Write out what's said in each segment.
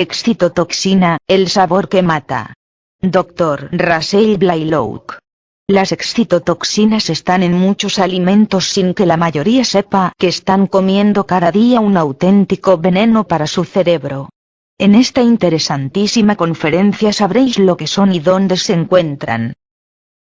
Excitotoxina, el sabor que mata. Dr. Russell Blaylock. Las excitotoxinas están en muchos alimentos sin que la mayoría sepa que están comiendo cada día un auténtico veneno para su cerebro. En esta interesantísima conferencia sabréis lo que son y dónde se encuentran.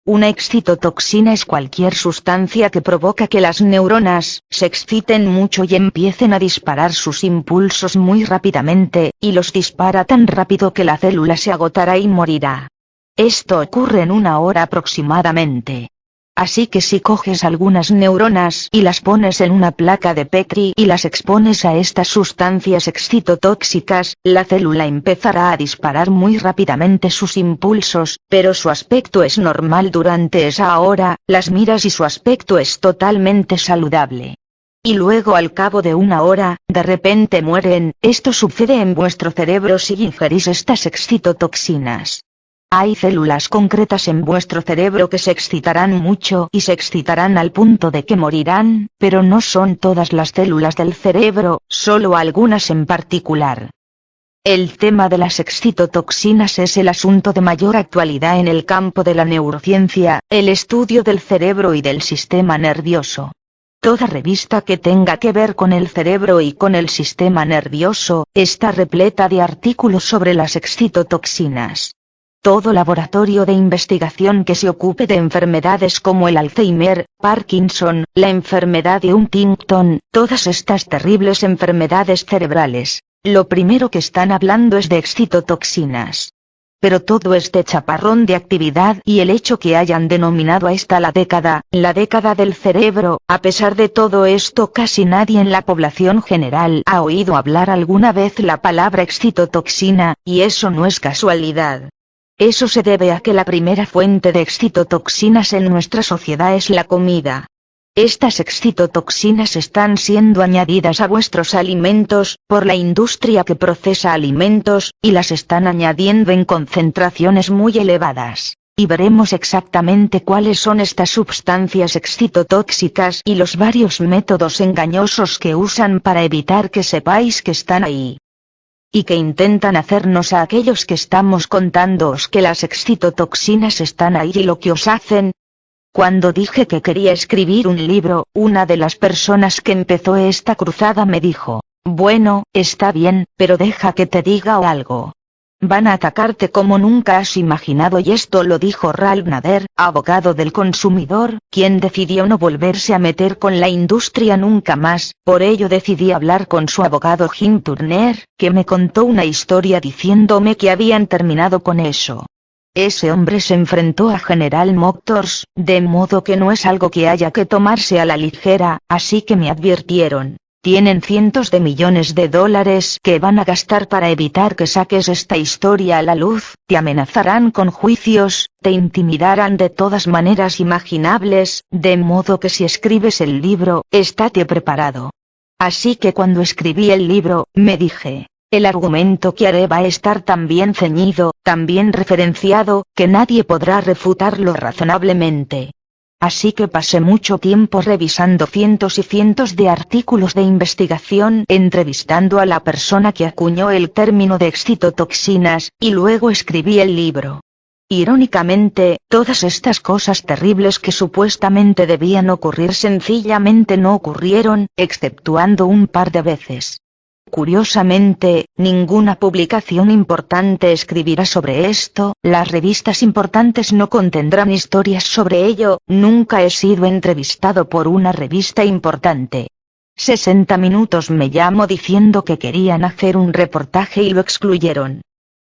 Una excitotoxina es cualquier sustancia que provoca que las neuronas se exciten mucho y empiecen a disparar sus impulsos muy rápidamente, y los dispara tan rápido que la célula se agotará y morirá. Esto ocurre en 1 hora aproximadamente. Así que si coges algunas neuronas y las pones en una placa de Petri y las expones a estas sustancias excitotóxicas, la célula empezará a disparar muy rápidamente sus impulsos, pero su aspecto es normal durante esa hora, las miras y su aspecto es totalmente saludable. Y luego al cabo de 1 hora, de repente mueren. Esto sucede en vuestro cerebro si ingerís estas excitotoxinas. Hay células concretas en vuestro cerebro que se excitarán mucho y se excitarán al punto de que morirán, pero no son todas las células del cerebro, solo algunas en particular. El tema de las excitotoxinas es el asunto de mayor actualidad en el campo de la neurociencia, el estudio del cerebro y del sistema nervioso. Toda revista que tenga que ver con el cerebro y con el sistema nervioso, está repleta de artículos sobre las excitotoxinas. Todo laboratorio de investigación que se ocupe de enfermedades como el Alzheimer, Parkinson, la enfermedad de Huntington, todas estas terribles enfermedades cerebrales, lo primero que están hablando es de excitotoxinas. Pero todo es de chaparrón de actividad y el hecho que hayan denominado a esta la década del cerebro, a pesar de todo esto casi nadie en la población general ha oído hablar alguna vez la palabra excitotoxina, y eso no es casualidad. Eso se debe a que la primera fuente de excitotoxinas en nuestra sociedad es la comida. Estas excitotoxinas están siendo añadidas a vuestros alimentos, por la industria que procesa alimentos, y las están añadiendo en concentraciones muy elevadas. Y veremos exactamente cuáles son estas sustancias excitotóxicas y los varios métodos engañosos que usan para evitar que sepáis que están ahí. Y que intentan hacernos a aquellos que estamos contándoos que las excitotoxinas están ahí y lo que os hacen. Cuando dije que quería escribir un libro, una de las personas que empezó esta cruzada me dijo, bueno, está bien, pero deja que te diga algo. Van a atacarte como nunca has imaginado, y esto lo dijo Ralph Nader, abogado del consumidor, quien decidió no volverse a meter con la industria nunca más. Por ello decidí hablar con su abogado Jim Turner, que me contó una historia diciéndome que habían terminado con eso. Ese hombre se enfrentó a General Motors, de modo que no es algo que haya que tomarse a la ligera, así que me advirtieron. Tienen cientos de millones de dólares que van a gastar para evitar que saques esta historia a la luz, te amenazarán con juicios, te intimidarán de todas maneras imaginables, de modo que si escribes el libro, estate preparado. Así que cuando escribí el libro, me dije, el argumento que haré va a estar tan bien ceñido, tan bien referenciado, que nadie podrá refutarlo razonablemente. Así que pasé mucho tiempo revisando cientos y cientos de artículos de investigación, entrevistando a la persona que acuñó el término de excitotoxinas, y luego escribí el libro. Irónicamente, todas estas cosas terribles que supuestamente debían ocurrir sencillamente no ocurrieron, exceptuando un par de veces. Curiosamente, ninguna publicación importante escribirá sobre esto, las revistas importantes no contendrán historias sobre ello, nunca he sido entrevistado por una revista importante. 60 minutos me llamó diciendo que querían hacer un reportaje y lo excluyeron.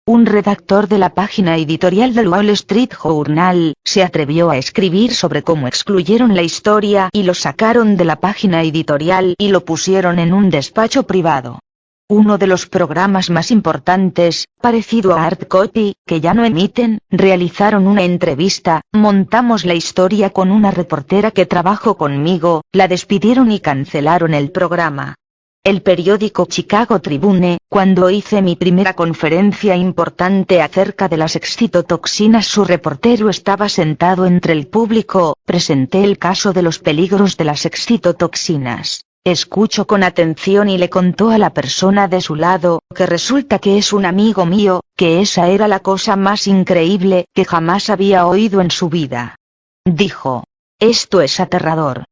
Un redactor de la página editorial del Wall Street Journal se atrevió a escribir sobre cómo excluyeron la historia y lo sacaron de la página editorial y lo pusieron en un despacho privado. Uno de los programas más importantes, parecido a Art Copy, que ya no emiten, realizaron una entrevista, montamos la historia con una reportera que trabajó conmigo, la despidieron y cancelaron el programa. El periódico Chicago Tribune, cuando hice mi primera conferencia importante acerca de las excitotoxinas, su reportero estaba sentado entre el público, presenté el caso de los peligros de las excitotoxinas. Escuchó con atención y le contó a la persona de su lado, que resulta que es un amigo mío, que esa era la cosa más increíble que jamás había oído en su vida. Dijo: esto es aterrador.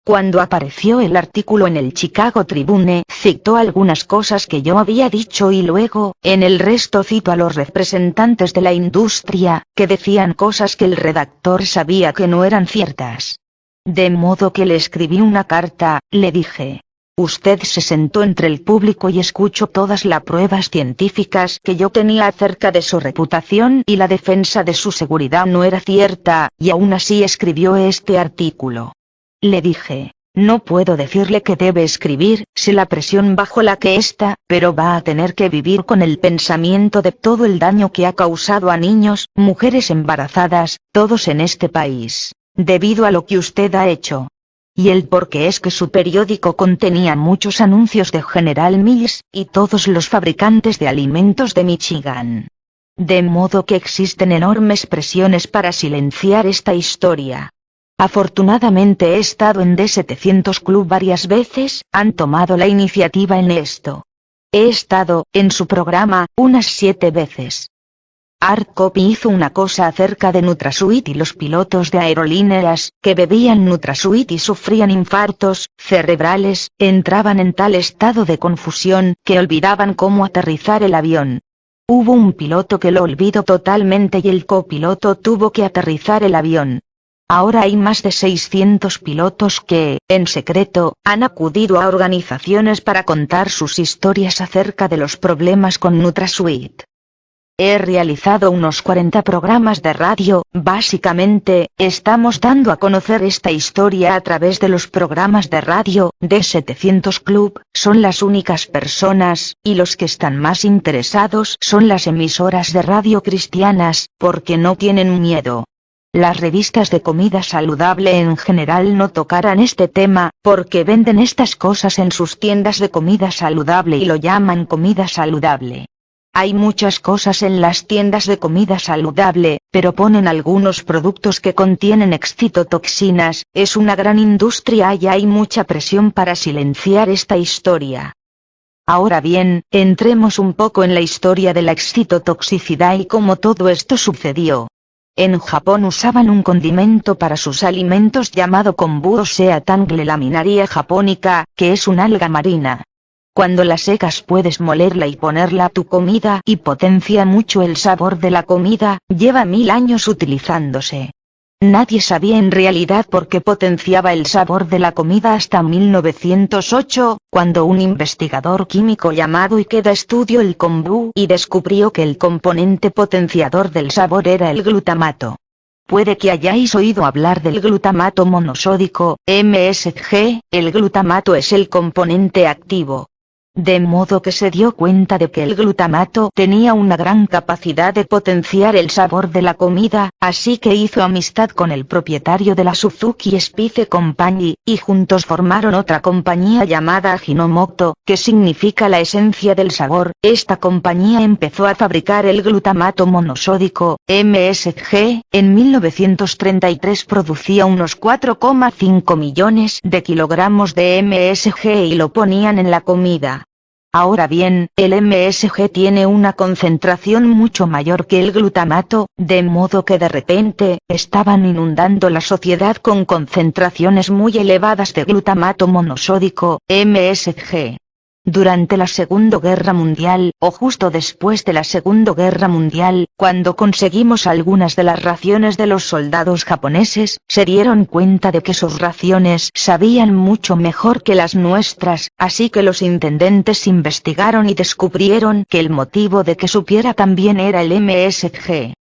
Cuando apareció el artículo en el Chicago Tribune, citó algunas cosas que yo había dicho y luego, en el resto citó a los representantes de la industria, que decían cosas que el redactor sabía que no eran ciertas. De modo que le escribí una carta, le dije: usted se sentó entre el público y escuchó todas las pruebas científicas que yo tenía acerca de su reputación y la defensa de su seguridad no era cierta, y aún así escribió este artículo. Le dije: no puedo decirle que debe escribir, sé la presión bajo la que está, pero va a tener que vivir con el pensamiento de todo el daño que ha causado a niños, mujeres embarazadas, todos en este país, debido a lo que usted ha hecho. Y el porqué es que su periódico contenía muchos anuncios de General Mills, y todos los fabricantes de alimentos de Michigan. De modo que existen enormes presiones para silenciar esta historia. Afortunadamente he estado en D700 Club varias veces, han tomado la iniciativa en esto. He estado, en su programa, unas 7 veces. Art Copy hizo una cosa acerca de NutraSweet y los pilotos de aerolíneas, que bebían NutraSweet y sufrían infartos cerebrales, entraban en tal estado de confusión, que olvidaban cómo aterrizar el avión. Hubo un piloto que lo olvidó totalmente y el copiloto tuvo que aterrizar el avión. Ahora hay más de 600 pilotos que, en secreto, han acudido a organizaciones para contar sus historias acerca de los problemas con NutraSweet. He realizado unos 40 programas de radio, básicamente, estamos dando a conocer esta historia a través de los programas de radio, D700 Club, son las únicas personas, y los que están más interesados son las emisoras de radio cristianas, porque no tienen miedo. Las revistas de comida saludable en general no tocarán este tema, porque venden estas cosas en sus tiendas de comida saludable y lo llaman comida saludable. Hay muchas cosas en las tiendas de comida saludable, pero ponen algunos productos que contienen excitotoxinas, es una gran industria y hay mucha presión para silenciar esta historia. Ahora bien, entremos un poco en la historia de la excitotoxicidad y cómo todo esto sucedió. En Japón usaban un condimento para sus alimentos llamado kombu o sea Tangle laminaria japonica, que es una alga marina. Cuando la secas puedes molerla y ponerla a tu comida y potencia mucho el sabor de la comida, lleva 1000 años utilizándose. Nadie sabía en realidad por qué potenciaba el sabor de la comida hasta 1908, cuando un investigador químico llamado Ikeda estudió el kombu y descubrió que el componente potenciador del sabor era el glutamato. Puede que hayáis oído hablar del glutamato monosódico, MSG, el glutamato es el componente activo. De modo que se dio cuenta de que el glutamato tenía una gran capacidad de potenciar el sabor de la comida, así que hizo amistad con el propietario de la Suzuki Spice Company, y juntos formaron otra compañía llamada Ajinomoto, que significa la esencia del sabor. Esta compañía empezó a fabricar el glutamato monosódico, MSG, en 1933 producía unos 4,5 millones de kilogramos de MSG y lo ponían en la comida. Ahora bien, el MSG tiene una concentración mucho mayor que el glutamato, de modo que de repente, estaban inundando la sociedad con concentraciones muy elevadas de glutamato monosódico, MSG. Durante la Segunda Guerra Mundial, o justo después de la Segunda Guerra Mundial, cuando conseguimos algunas de las raciones de los soldados japoneses, se dieron cuenta de que sus raciones sabían mucho mejor que las nuestras, así que los intendentes investigaron y descubrieron que el motivo de que supiera también era el MSG.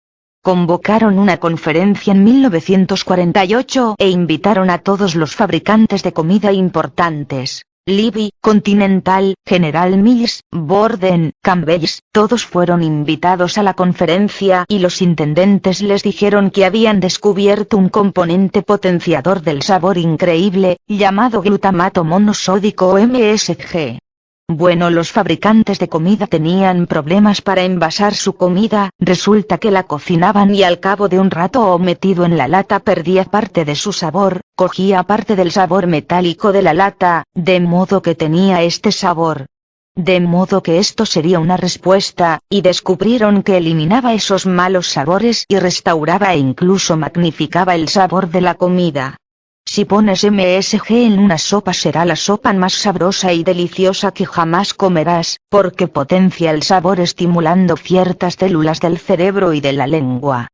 Convocaron una conferencia en 1948 e invitaron a todos los fabricantes de comida importantes. Libby, Continental, General Mills, Borden, Campbell's, todos fueron invitados a la conferencia y los intendentes les dijeron que habían descubierto un componente potenciador del sabor increíble, llamado glutamato monosódico o MSG. Bueno, los fabricantes de comida tenían problemas para envasar su comida, resulta que la cocinaban y al cabo de un rato o metido en la lata perdía parte de su sabor, cogía parte del sabor metálico de la lata, de modo que tenía este sabor. De modo que esto sería una respuesta, y descubrieron que eliminaba esos malos sabores y restauraba e incluso magnificaba el sabor de la comida. Si pones MSG en una sopa será la sopa más sabrosa y deliciosa que jamás comerás, porque potencia el sabor estimulando ciertas células del cerebro y de la lengua.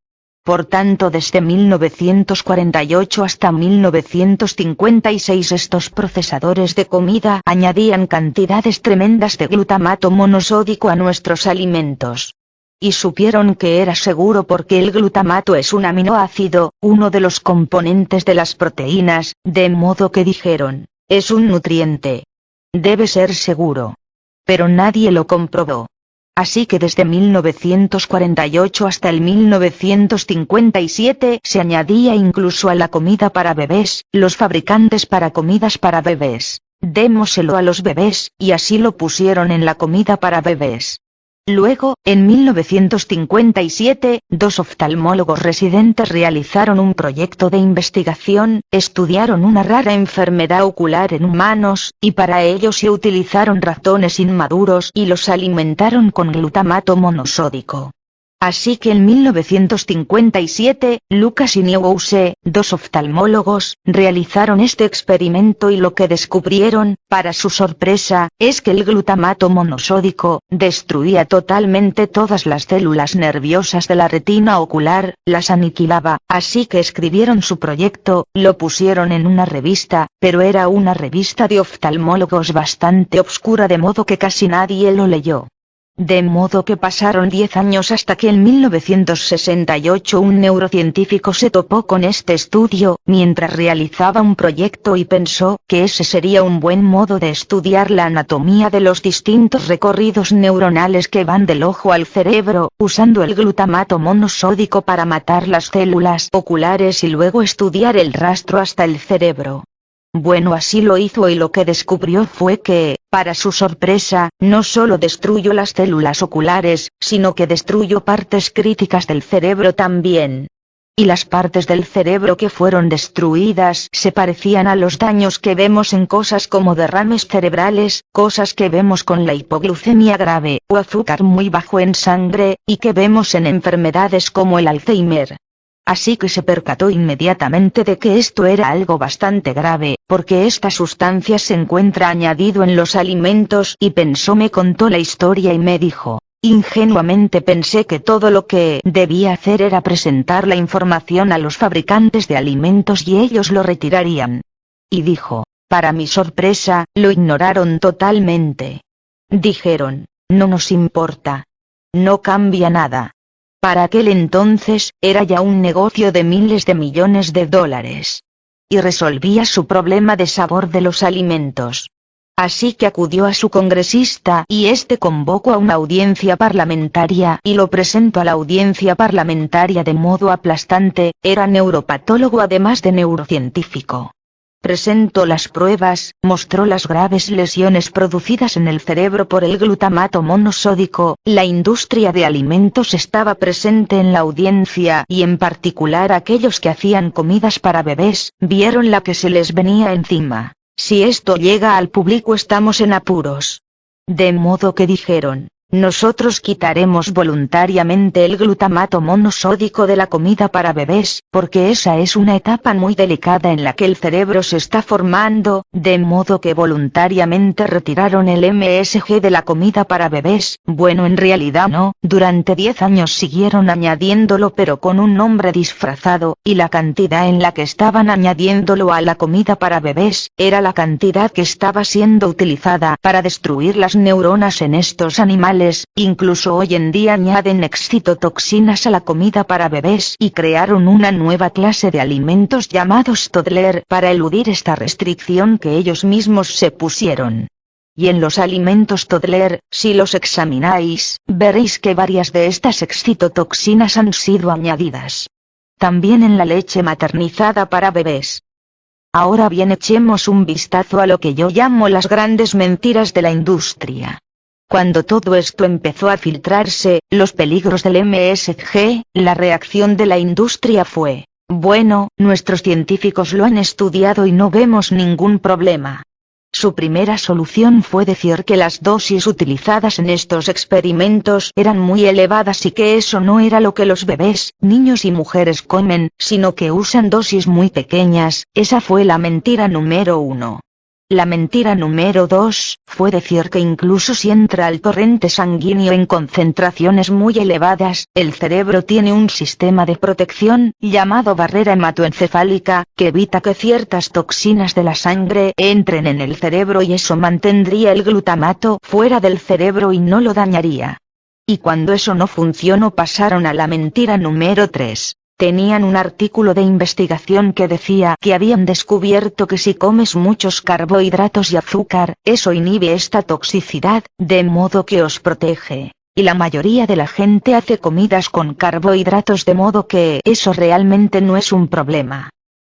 Por tanto, desde 1948 hasta 1956 estos procesadores de comida añadían cantidades tremendas de glutamato monosódico a nuestros alimentos. Y supieron que era seguro porque el glutamato es un aminoácido, uno de los componentes de las proteínas, de modo que dijeron, es un nutriente. Debe ser seguro. Pero nadie lo comprobó. Así que desde 1948 hasta el 1957 se añadía incluso a la comida para bebés, los fabricantes para comidas para bebés. Démoselo a los bebés, y así lo pusieron en la comida para bebés. Luego, en 1957, dos oftalmólogos residentes realizaron un proyecto de investigación, estudiaron una rara enfermedad ocular en humanos, y para ello se utilizaron ratones inmaduros y los alimentaron con glutamato monosódico. Así que en 1957, Lucas y Newhouse, dos oftalmólogos, realizaron este experimento y lo que descubrieron, para su sorpresa, es que el glutamato monosódico destruía totalmente todas las células nerviosas de la retina ocular, las aniquilaba, así que escribieron su proyecto, lo pusieron en una revista, pero era una revista de oftalmólogos bastante obscura de modo que casi nadie lo leyó. De modo que pasaron 10 años hasta que en 1968 un neurocientífico se topó con este estudio, mientras realizaba un proyecto y pensó que ese sería un buen modo de estudiar la anatomía de los distintos recorridos neuronales que van del ojo al cerebro, usando el glutamato monosódico para matar las células oculares y luego estudiar el rastro hasta el cerebro. Bueno, así lo hizo y lo que descubrió fue que, para su sorpresa, no solo destruyó las células oculares, sino que destruyó partes críticas del cerebro también. Y las partes del cerebro que fueron destruidas se parecían a los daños que vemos en cosas como derrames cerebrales, cosas que vemos con la hipoglucemia grave, o azúcar muy bajo en sangre, y que vemos en enfermedades como el Alzheimer. Así que se percató inmediatamente de que esto era algo bastante grave, porque esta sustancia se encuentra añadido en los alimentos y me contó la historia y me dijo, ingenuamente pensé que todo lo que debía hacer era presentar la información a los fabricantes de alimentos y ellos lo retirarían. Y dijo, para mi sorpresa, lo ignoraron totalmente. Dijeron, no nos importa. No cambia nada. Para aquel entonces, era ya un negocio de miles de millones de dólares. Y resolvía su problema de sabor de los alimentos. Así que acudió a su congresista y este convocó a una audiencia parlamentaria y lo presentó a la audiencia parlamentaria de modo aplastante, era neuropatólogo además de neurocientífico. Presentó las pruebas, mostró las graves lesiones producidas en el cerebro por el glutamato monosódico, la industria de alimentos estaba presente en la audiencia y en particular aquellos que hacían comidas para bebés, vieron la que se les venía encima. Si esto llega al público estamos en apuros. De modo que dijeron, nosotros quitaremos voluntariamente el glutamato monosódico de la comida para bebés, porque esa es una etapa muy delicada en la que el cerebro se está formando, de modo que voluntariamente retiraron el MSG de la comida para bebés. Bueno, en realidad no, durante 10 años siguieron añadiéndolo pero con un nombre disfrazado, y la cantidad en la que estaban añadiéndolo a la comida para bebés, era la cantidad que estaba siendo utilizada para destruir las neuronas en estos animales. Incluso hoy en día añaden excitotoxinas a la comida para bebés y crearon una nueva clase de alimentos llamados toddler para eludir esta restricción que ellos mismos se pusieron. Y en los alimentos toddler, si los examináis, veréis que varias de estas excitotoxinas han sido añadidas. También en la leche maternizada para bebés. Ahora bien, echemos un vistazo a lo que yo llamo las grandes mentiras de la industria. Cuando todo esto empezó a filtrarse, los peligros del MSG, la reacción de la industria fue: bueno, nuestros científicos lo han estudiado y no vemos ningún problema. Su primera solución fue decir que las dosis utilizadas en estos experimentos eran muy elevadas y que eso no era lo que los bebés, niños y mujeres comen, sino que usan dosis muy pequeñas. Esa fue la mentira número 1. La mentira número 2 fue decir que incluso si entra al torrente sanguíneo en concentraciones muy elevadas, el cerebro tiene un sistema de protección, llamado barrera hematoencefálica, que evita que ciertas toxinas de la sangre entren en el cerebro y eso mantendría el glutamato fuera del cerebro y no lo dañaría. Y cuando eso no funcionó, pasaron a la mentira número 3. Tenían un artículo de investigación que decía que habían descubierto que si comes muchos carbohidratos y azúcar, eso inhibe esta toxicidad, de modo que os protege. Y la mayoría de la gente hace comidas con carbohidratos, de modo que eso realmente no es un problema.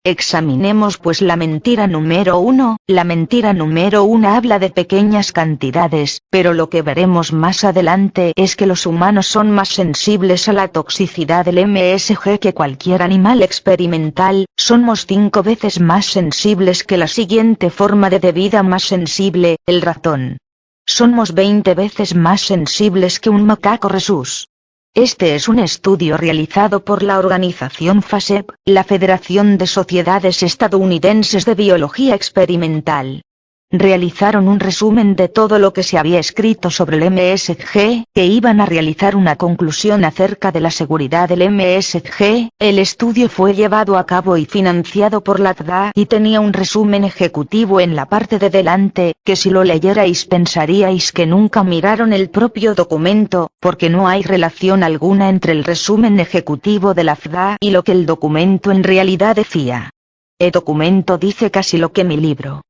Examinemos pues la mentira número 1. La mentira número 1 habla de pequeñas cantidades, pero lo que veremos más adelante es que los humanos son más sensibles a la toxicidad del MSG que cualquier animal experimental. Somos 5 veces más sensibles que la siguiente forma de vida más sensible, el ratón. Somos 20 veces más sensibles que un macaco rhesus. Este es un estudio realizado por la organización FASEB, la Federación de Sociedades Estadounidenses de Biología Experimental. Realizaron un resumen de todo lo que se había escrito sobre el MSG, e iban a realizar una conclusión acerca de la seguridad del MSG. El estudio fue llevado a cabo y financiado por la FDA y tenía un resumen ejecutivo en la parte de delante, que si lo leyerais pensaríais que nunca miraron el propio documento, porque no hay relación alguna entre el resumen ejecutivo de la FDA y lo que el documento en realidad decía. El documento dice casi lo que mi libro.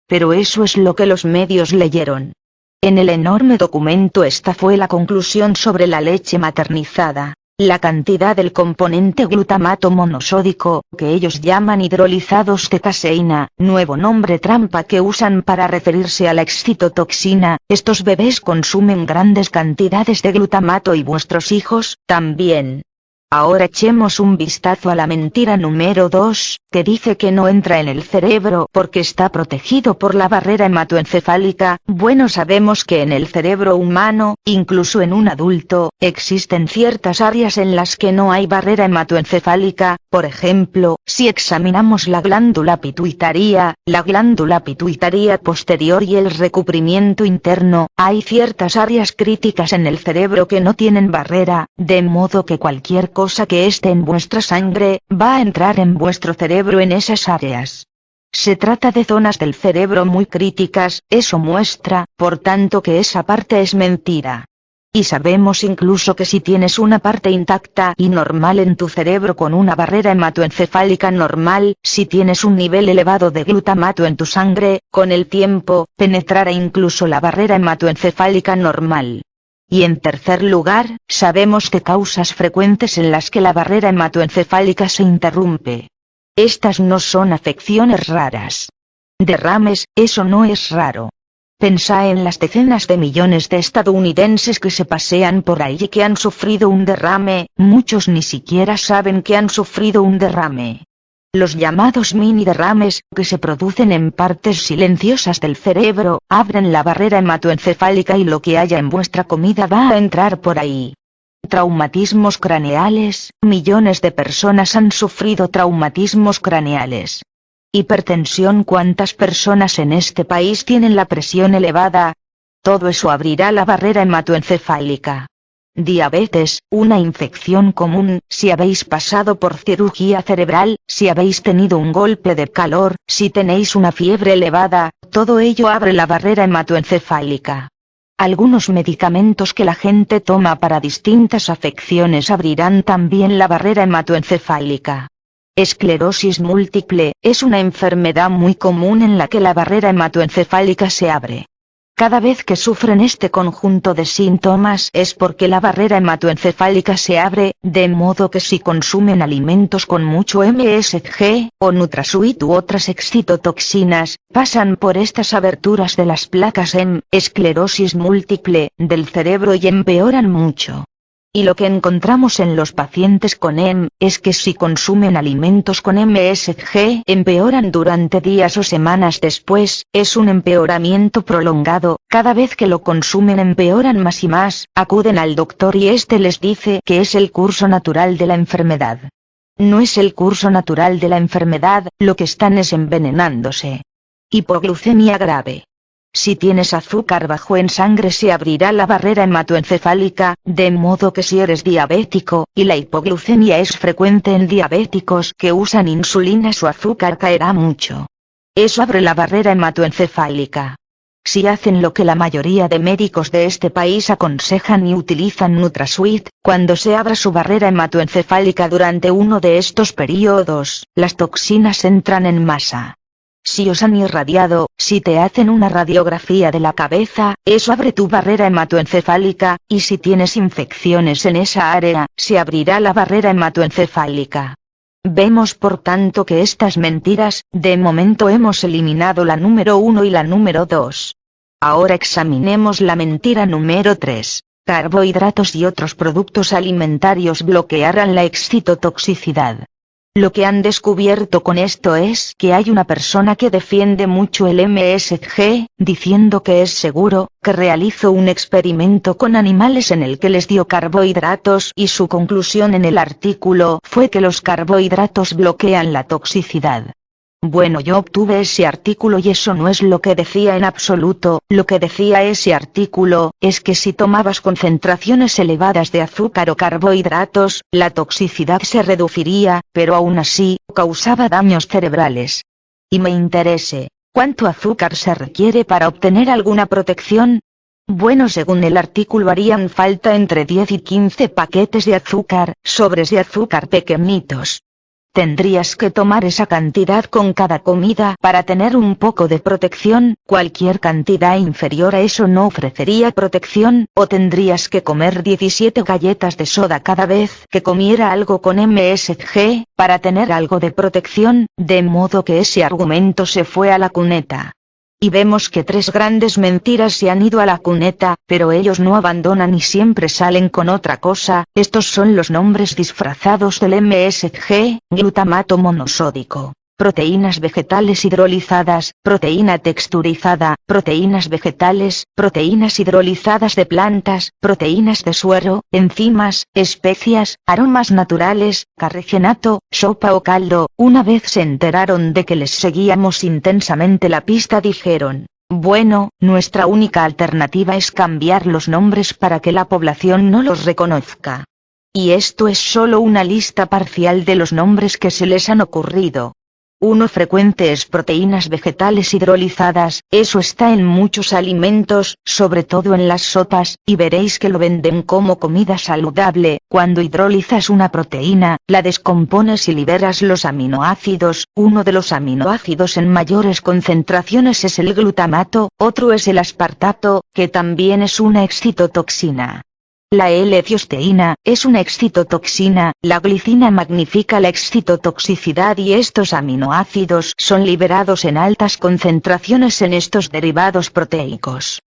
Pero eso es lo que los medios leyeron. En el enorme documento esta fue la conclusión sobre la leche maternizada. La cantidad del componente glutamato monosódico, que ellos llaman hidrolizados de caseína, nuevo nombre trampa que usan para referirse a la excitotoxina. Estos bebés consumen grandes cantidades de glutamato y vuestros hijos, también. Ahora echemos un vistazo a la mentira número 2, que dice que no entra en el cerebro porque está protegido por la barrera hematoencefálica. Bueno, sabemos que en el cerebro humano, incluso en un adulto, existen ciertas áreas en las que no hay barrera hematoencefálica. Por ejemplo, si examinamos la glándula pituitaria posterior y el recubrimiento interno, hay ciertas áreas críticas en el cerebro que no tienen barrera, de modo que cualquier cosa que esté en vuestra sangre, va a entrar en vuestro cerebro en esas áreas. Se trata de zonas del cerebro muy críticas. Eso muestra, por tanto, que esa parte es mentira. Y sabemos incluso que si tienes una parte intacta y normal en tu cerebro con una barrera hematoencefálica normal, si tienes un nivel elevado de glutamato en tu sangre, con el tiempo, penetrará incluso la barrera hematoencefálica normal. Y en tercer lugar, sabemos que causas frecuentes en las que la barrera hematoencefálica se interrumpe. Estas no son afecciones raras. Derrames, eso no es raro. Pensá en las decenas de millones de estadounidenses que se pasean por ahí y que han sufrido un derrame. Muchos ni siquiera saben que han sufrido un derrame. Los llamados mini derrames, que se producen en partes silenciosas del cerebro, abren la barrera hematoencefálica y lo que haya en vuestra comida va a entrar por ahí. Traumatismos craneales. Millones de personas han sufrido traumatismos craneales. Hipertensión. ¿Cuántas personas en este país tienen la presión elevada? Todo eso abrirá la barrera hematoencefálica. Diabetes, una infección común. Si habéis pasado por cirugía cerebral, si habéis tenido un golpe de calor, si tenéis una fiebre elevada, todo ello abre la barrera hematoencefálica. Algunos medicamentos que la gente toma para distintas afecciones abrirán también la barrera hematoencefálica. Esclerosis múltiple, es una enfermedad muy común en la que la barrera hematoencefálica se abre. Cada vez que sufren este conjunto de síntomas es porque la barrera hematoencefálica se abre, de modo que si consumen alimentos con mucho MSG, o Nutrasuit u otras excitotoxinas, pasan por estas aberturas de las placas esclerosis múltiple del cerebro y empeoran mucho. Y lo que encontramos en los pacientes con es que si consumen alimentos con MSG empeoran durante días o semanas después, es un empeoramiento prolongado, cada vez que lo consumen empeoran más y más, acuden al doctor y este les dice que es el curso natural de la enfermedad. No es el curso natural de la enfermedad, lo que están es envenenándose. Hipoglucemia grave. Si tienes azúcar bajo en sangre se abrirá la barrera hematoencefálica, de modo que si eres diabético, y la hipoglucemia es frecuente en diabéticos que usan insulina su azúcar caerá mucho. Eso abre la barrera hematoencefálica. Si hacen lo que la mayoría de médicos de este país aconsejan y utilizan Nutrasuit, cuando se abra su barrera hematoencefálica durante uno de estos periodos, las toxinas entran en masa. Si os han irradiado, si te hacen una radiografía de la cabeza, eso abre tu barrera hematoencefálica, y si tienes infecciones en esa área, se abrirá la barrera hematoencefálica. Vemos por tanto que estas mentiras, de momento hemos eliminado la número 1 y la número 2. Ahora examinemos la mentira número 3. Carbohidratos y otros productos alimentarios bloquearán la excitotoxicidad. Lo que han descubierto con esto es que hay una persona que defiende mucho el MSG, diciendo que es seguro, que realizó un experimento con animales en el que les dio carbohidratos y su conclusión en el artículo fue que los carbohidratos bloquean la toxicidad. Bueno, yo obtuve ese artículo y eso no es lo que decía en absoluto, lo que decía ese artículo, es que si tomabas concentraciones elevadas de azúcar o carbohidratos, la toxicidad se reduciría, pero aún así, causaba daños cerebrales. Y me interese, ¿cuánto azúcar se requiere para obtener alguna protección? Bueno, según el artículo harían falta entre 10 y 15 paquetes de azúcar, sobres de azúcar pequeñitos. Tendrías que tomar esa cantidad con cada comida para tener un poco de protección, cualquier cantidad inferior a eso no ofrecería protección, o tendrías que comer 17 galletas de soda cada vez que comiera algo con MSG, para tener algo de protección, de modo que ese argumento se fue a la cuneta. Y vemos que 3 grandes mentiras se han ido a la cuneta, pero ellos no abandonan y siempre salen con otra cosa. Estos son los nombres disfrazados del MSG, glutamato monosódico, proteínas vegetales hidrolizadas, proteína texturizada, proteínas vegetales, proteínas hidrolizadas de plantas, proteínas de suero, enzimas, especias, aromas naturales, carregenato, sopa o caldo. Una vez se enteraron de que les seguíamos intensamente la pista dijeron, bueno, nuestra única alternativa es cambiar los nombres para que la población no los reconozca. Y esto es solo una lista parcial de los nombres que se les han ocurrido. Uno frecuente es proteínas vegetales hidrolizadas, eso está en muchos alimentos, sobre todo en las sopas, y veréis que lo venden como comida saludable. Cuando hidrolizas una proteína, la descompones y liberas los aminoácidos. Uno de los aminoácidos en mayores concentraciones es el glutamato, otro es el aspartato, que también es una excitotoxina. La L-tiosteína es una excitotoxina, la glicina magnifica la excitotoxicidad y estos aminoácidos son liberados en altas concentraciones en estos derivados proteicos.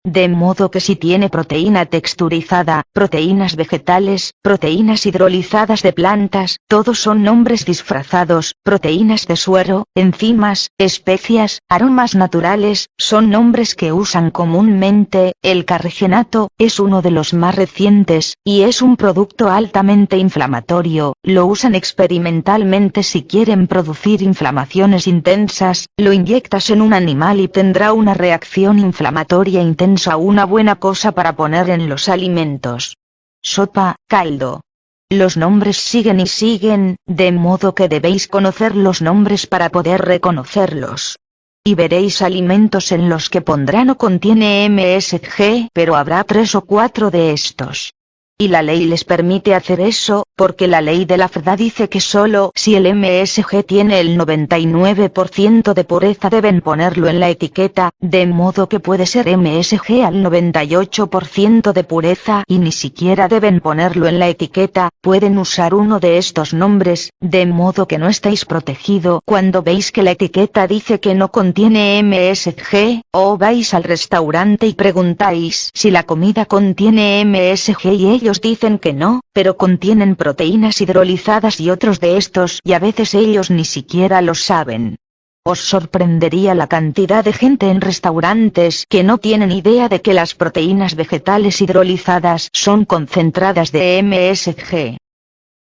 De modo que si tiene proteína texturizada, proteínas vegetales, proteínas hidrolizadas de plantas, todos son nombres disfrazados, proteínas de suero, enzimas, especias, aromas naturales, son nombres que usan comúnmente. El carregenato es uno de los más recientes, y es un producto altamente inflamatorio, lo usan experimentalmente si quieren producir inflamaciones intensas, lo inyectas en un animal y tendrá una reacción inflamatoria intensa. Una buena cosa para poner en los alimentos. Sopa, caldo. Los nombres siguen y siguen, de modo que debéis conocer los nombres para poder reconocerlos. Y veréis alimentos en los que pondrá no contiene MSG, pero habrá 3 o 4 de estos. Y la ley les permite hacer eso, porque la ley de la verdad dice que solo si el MSG tiene el 99% de pureza deben ponerlo en la etiqueta, de modo que puede ser MSG al 98% de pureza y ni siquiera deben ponerlo en la etiqueta, pueden usar uno de estos nombres, de modo que no estáis protegido cuando veis que la etiqueta dice que no contiene MSG, o vais al restaurante y preguntáis si la comida contiene MSG y ellos dicen que no, pero contienen proteínas hidrolizadas y otros de estos y a veces ellos ni siquiera lo saben. Os sorprendería la cantidad de gente en restaurantes que no tienen idea de que las proteínas vegetales hidrolizadas son concentradas de MSG.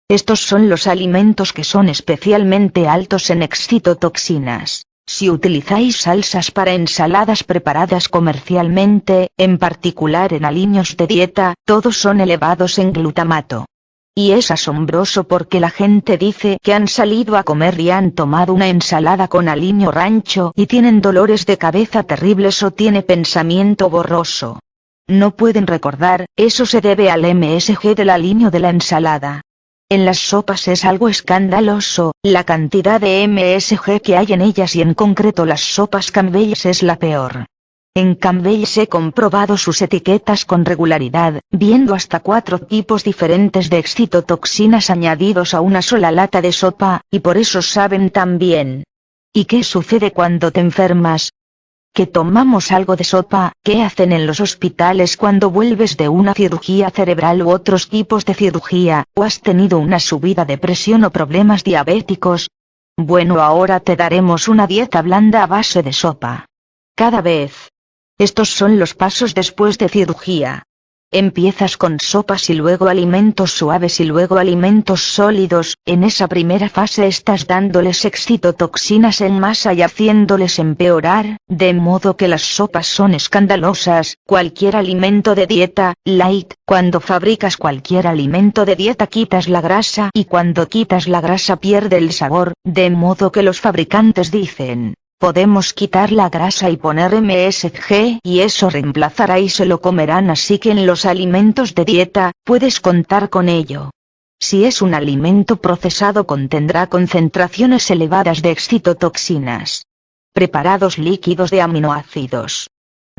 Estos son los alimentos que son especialmente altos en excitotoxinas. Si utilizáis salsas para ensaladas preparadas comercialmente, en particular en aliños de dieta, todos son elevados en glutamato. Y es asombroso porque la gente dice que han salido a comer y han tomado una ensalada con aliño rancho y tienen dolores de cabeza terribles o tiene pensamiento borroso. No pueden recordar, eso se debe al MSG del aliño de la ensalada. En las sopas es algo escandaloso, la cantidad de MSG que hay en ellas y en concreto las sopas Campbell's es la peor. En Campbell's he comprobado sus etiquetas con regularidad, viendo hasta 4 tipos diferentes de excitotoxinas añadidos a una sola lata de sopa, y por eso saben tan bien. ¿Y qué sucede cuando te enfermas? Que tomamos algo de sopa. ¿Qué hacen en los hospitales cuando vuelves de una cirugía cerebral u otros tipos de cirugía, o has tenido una subida de presión o problemas diabéticos? Bueno, ahora te daremos una dieta blanda a base de sopa. Cada vez. Estos son los pasos después de cirugía. Empiezas con sopas y luego alimentos suaves y luego alimentos sólidos. En esa primera fase estás dándoles excitotoxinas en masa y haciéndoles empeorar, de modo que las sopas son escandalosas. Cualquier alimento de dieta, light, cuando fabricas cualquier alimento de dieta quitas la grasa y cuando quitas la grasa pierde el sabor, de modo que los fabricantes dicen: podemos quitar la grasa y poner MSG y eso reemplazará y se lo comerán, así que en los alimentos de dieta, puedes contar con ello. Si es un alimento procesado contendrá concentraciones elevadas de excitotoxinas. Preparados líquidos de aminoácidos.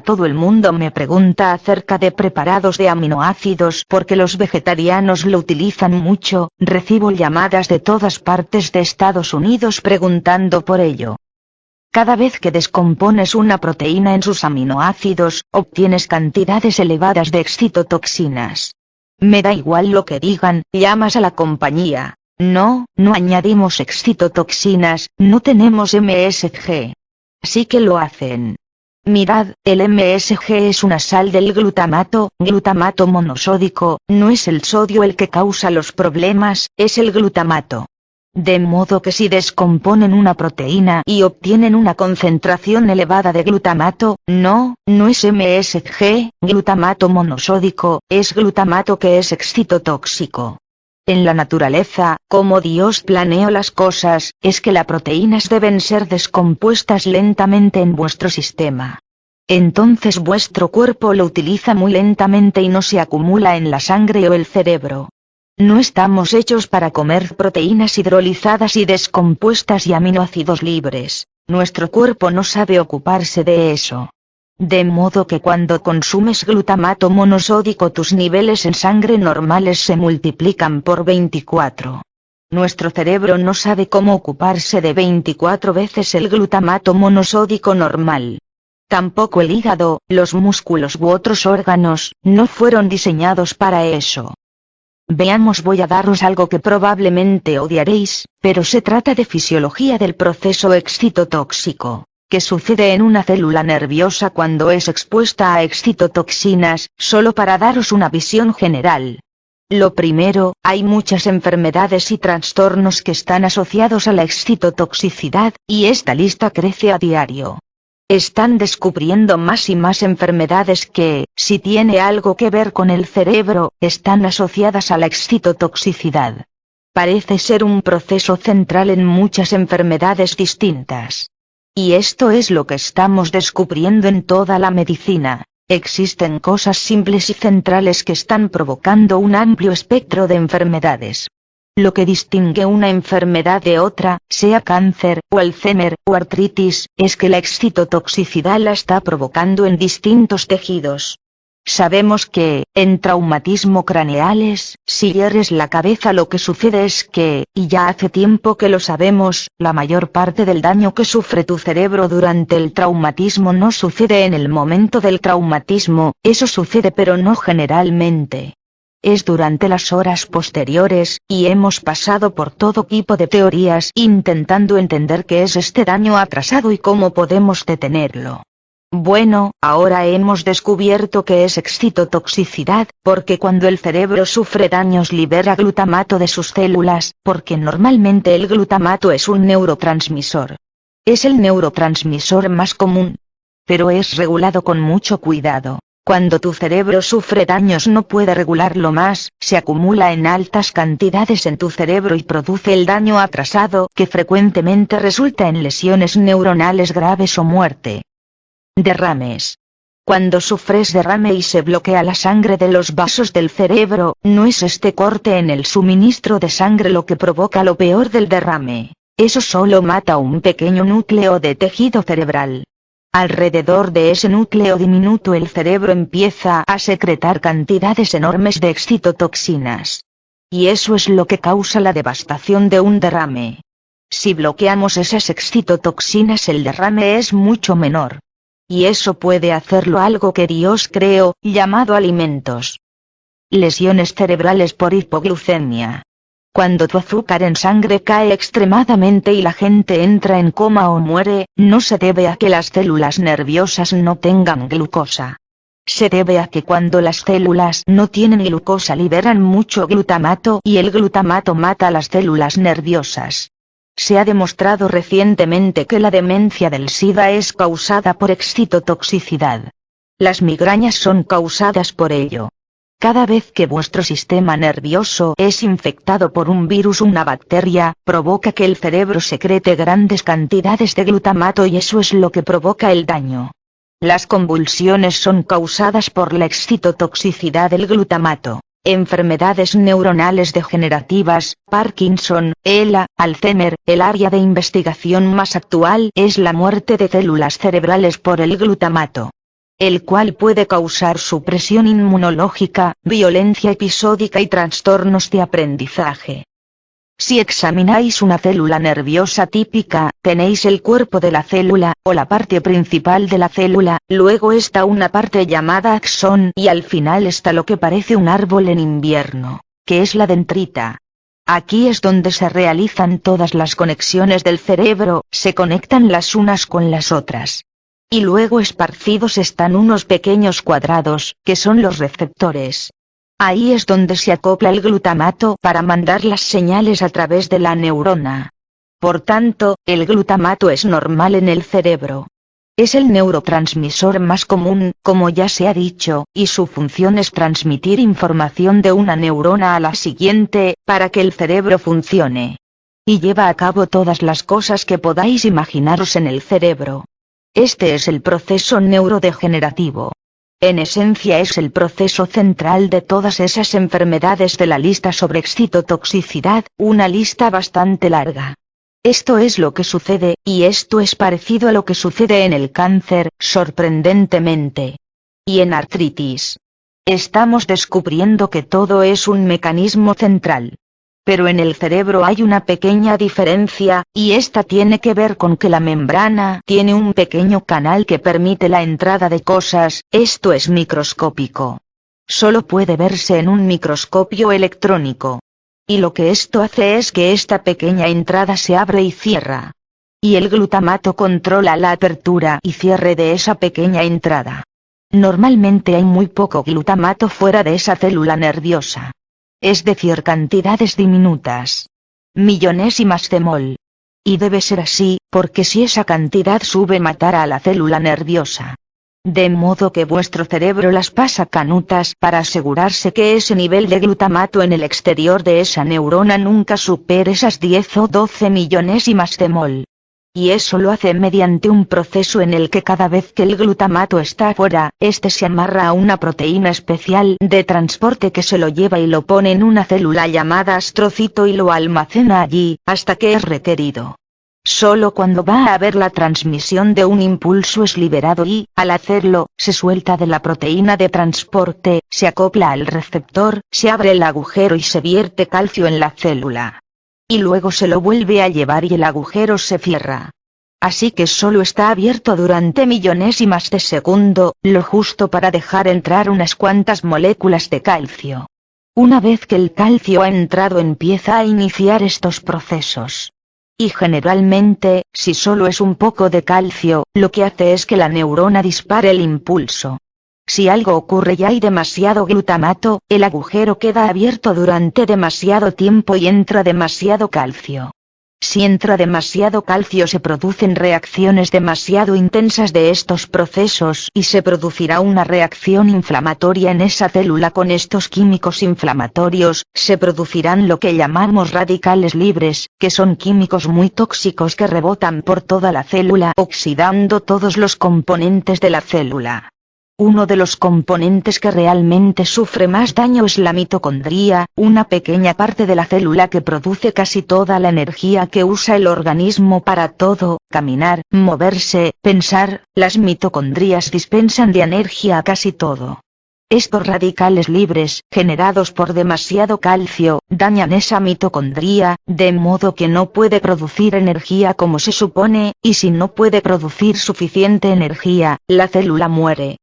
Todo el mundo me pregunta acerca de preparados de aminoácidos porque los vegetarianos lo utilizan mucho, recibo llamadas de todas partes de Estados Unidos preguntando por ello. Cada vez que descompones una proteína en sus aminoácidos, obtienes cantidades elevadas de excitotoxinas. Me da igual lo que digan, llamas a la compañía. No añadimos excitotoxinas, no tenemos MSG. Sí que lo hacen. Mirad, el MSG es una sal del glutamato monosódico, no es el sodio el que causa los problemas, es el glutamato. De modo que si descomponen una proteína y obtienen una concentración elevada de glutamato, no es MSG, glutamato monosódico, es glutamato que es excitotóxico. En la naturaleza, como Dios planeó las cosas, es que las proteínas deben ser descompuestas lentamente en vuestro sistema. Entonces vuestro cuerpo lo utiliza muy lentamente y no se acumula en la sangre o el cerebro. No estamos hechos para comer proteínas hidrolizadas y descompuestas y aminoácidos libres, nuestro cuerpo no sabe ocuparse de eso. De modo que cuando consumes glutamato monosódico tus niveles en sangre normales se multiplican por 24. Nuestro cerebro no sabe cómo ocuparse de 24 veces el glutamato monosódico normal. Tampoco el hígado, los músculos u otros órganos, no fueron diseñados para eso. Veamos, voy a daros algo que probablemente odiaréis, pero se trata de fisiología del proceso excitotóxico, que sucede en una célula nerviosa cuando es expuesta a excitotoxinas, solo para daros una visión general. Lo primero, hay muchas enfermedades y trastornos que están asociados a la excitotoxicidad, y esta lista crece a diario. Están descubriendo más y más enfermedades que, si tiene algo que ver con el cerebro, están asociadas a la excitotoxicidad. Parece ser un proceso central en muchas enfermedades distintas. Y esto es lo que estamos descubriendo en toda la medicina. Existen cosas simples y centrales que están provocando un amplio espectro de enfermedades. Lo que distingue una enfermedad de otra, sea cáncer, o Alzheimer, o artritis, es que la excitotoxicidad la está provocando en distintos tejidos. Sabemos que, en traumatismo craneales, si hieres la cabeza lo que sucede es que, y ya hace tiempo que lo sabemos, la mayor parte del daño que sufre tu cerebro durante el traumatismo no sucede en el momento del traumatismo, eso sucede pero no generalmente. Es durante las horas posteriores, y hemos pasado por todo tipo de teorías intentando entender qué es este daño atrasado y cómo podemos detenerlo. Bueno, ahora hemos descubierto que es excitotoxicidad, porque cuando el cerebro sufre daños libera glutamato de sus células, porque normalmente el glutamato es un neurotransmisor. Es el neurotransmisor más común. Pero es regulado con mucho cuidado. Cuando tu cerebro sufre daños no puede regularlo más, se acumula en altas cantidades en tu cerebro y produce el daño atrasado que frecuentemente resulta en lesiones neuronales graves o muerte. Derrames. Cuando sufres derrame y se bloquea la sangre de los vasos del cerebro, no es este corte en el suministro de sangre lo que provoca lo peor del derrame. Eso solo mata un pequeño núcleo de tejido cerebral. Alrededor de ese núcleo diminuto el cerebro empieza a secretar cantidades enormes de excitotoxinas. Y eso es lo que causa la devastación de un derrame. Si bloqueamos esas excitotoxinas el derrame es mucho menor. Y eso puede hacerlo algo que Dios creó, llamado alimentos. Lesiones cerebrales por hipoglucemia. Cuando tu azúcar en sangre cae extremadamente y la gente entra en coma o muere, no se debe a que las células nerviosas no tengan glucosa. Se debe a que cuando las células no tienen glucosa liberan mucho glutamato y el glutamato mata a las células nerviosas. Se ha demostrado recientemente que la demencia del SIDA es causada por excitotoxicidad. Las migrañas son causadas por ello. Cada vez que vuestro sistema nervioso es infectado por un virus o una bacteria, provoca que el cerebro secrete grandes cantidades de glutamato y eso es lo que provoca el daño. Las convulsiones son causadas por la excitotoxicidad del glutamato. Enfermedades neuronales degenerativas, Parkinson, ELA, Alzheimer, el área de investigación más actual es la muerte de células cerebrales por el glutamato, el cual puede causar supresión inmunológica, violencia episódica y trastornos de aprendizaje. Si examináis una célula nerviosa típica, tenéis el cuerpo de la célula, o la parte principal de la célula, luego está una parte llamada axón y al final está lo que parece un árbol en invierno, que es la dendrita. Aquí es donde se realizan todas las conexiones del cerebro, se conectan las unas con las otras. Y luego esparcidos están unos pequeños cuadrados, que son los receptores. Ahí es donde se acopla el glutamato para mandar las señales a través de la neurona. Por tanto, el glutamato es normal en el cerebro. Es el neurotransmisor más común, como ya se ha dicho, y su función es transmitir información de una neurona a la siguiente, para que el cerebro funcione. Y lleva a cabo todas las cosas que podáis imaginaros en el cerebro. Este es el proceso neurodegenerativo. En esencia es el proceso central de todas esas enfermedades de la lista sobre excitotoxicidad, una lista bastante larga. Esto es lo que sucede, y esto es parecido a lo que sucede en el cáncer, sorprendentemente. Y en artritis. Estamos descubriendo que todo es un mecanismo central. Pero en el cerebro hay una pequeña diferencia, y esta tiene que ver con que la membrana tiene un pequeño canal que permite la entrada de cosas, esto es microscópico. Solo puede verse en un microscopio electrónico. Y lo que esto hace es que esta pequeña entrada se abre y cierra. Y el glutamato controla la apertura y cierre de esa pequeña entrada. Normalmente hay muy poco glutamato fuera de esa célula nerviosa. Es decir, cantidades diminutas. Millonésimas de mol. Y debe ser así, porque si esa cantidad sube matará a la célula nerviosa. De modo que vuestro cerebro las pasa canutas para asegurarse que ese nivel de glutamato en el exterior de esa neurona nunca supere esas 10 o 12 millonésimas de mol. y eso lo hace mediante un proceso en el que cada vez que el glutamato está afuera, este se amarra a una proteína especial de transporte que se lo lleva y lo pone en una célula llamada astrocito y lo almacena allí, hasta que es requerido. Solo cuando va a haber la transmisión de un impulso es liberado y, al hacerlo, se suelta de la proteína de transporte, se acopla al receptor, se abre el agujero y se vierte calcio en la célula. Y luego se lo vuelve a llevar y el agujero se cierra. Así que solo está abierto durante millonésimas de segundo, lo justo para dejar entrar unas cuantas moléculas de calcio. Una vez que el calcio ha entrado empieza a iniciar estos procesos. Y generalmente, si solo es un poco de calcio, lo que hace es que la neurona dispare el impulso. Si algo ocurre y hay demasiado glutamato, el agujero queda abierto durante demasiado tiempo y entra demasiado calcio. Si entra demasiado calcio se producen reacciones demasiado intensas de estos procesos y se producirá una reacción inflamatoria en esa célula con estos químicos inflamatorios, se producirán lo que llamamos radicales libres, que son químicos muy tóxicos que rebotan por toda la célula oxidando todos los componentes de la célula. Uno de los componentes que realmente sufre más daño es la mitocondria, una pequeña parte de la célula que produce casi toda la energía que usa el organismo para todo, caminar, moverse, pensar. Las mitocondrias dispensan de energía a casi todo. Estos radicales libres, generados por demasiado calcio, dañan esa mitocondria, de modo que no puede producir energía como se supone, y si no puede producir suficiente energía, la célula muere.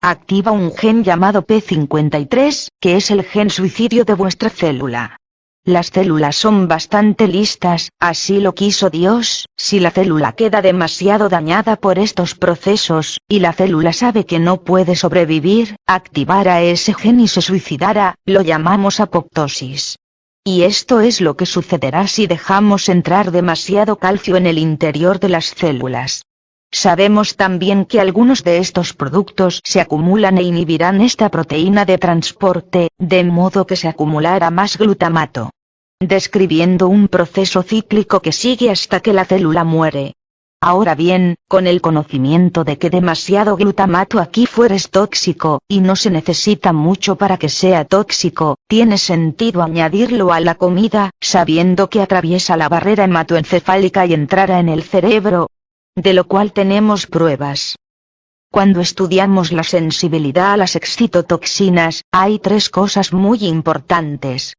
Activa un gen llamado P53, que es el gen suicidio de vuestra célula. Las células son bastante listas, así lo quiso Dios. Si la célula queda demasiado dañada por estos procesos, y la célula sabe que no puede sobrevivir, activará ese gen y se suicidará, lo llamamos apoptosis. Y esto es lo que sucederá si dejamos entrar demasiado calcio en el interior de las células. Sabemos también que algunos de estos productos se acumulan e inhibirán esta proteína de transporte, de modo que se acumulará más glutamato. Describiendo un proceso cíclico que sigue hasta que la célula muere. Ahora bien, con el conocimiento de que demasiado glutamato aquí fuera es tóxico, y no se necesita mucho para que sea tóxico, tiene sentido añadirlo a la comida, sabiendo que atraviesa la barrera hematoencefálica y entrará en el cerebro. De lo cual tenemos pruebas. Cuando estudiamos la sensibilidad a las excitotoxinas, hay tres cosas muy importantes.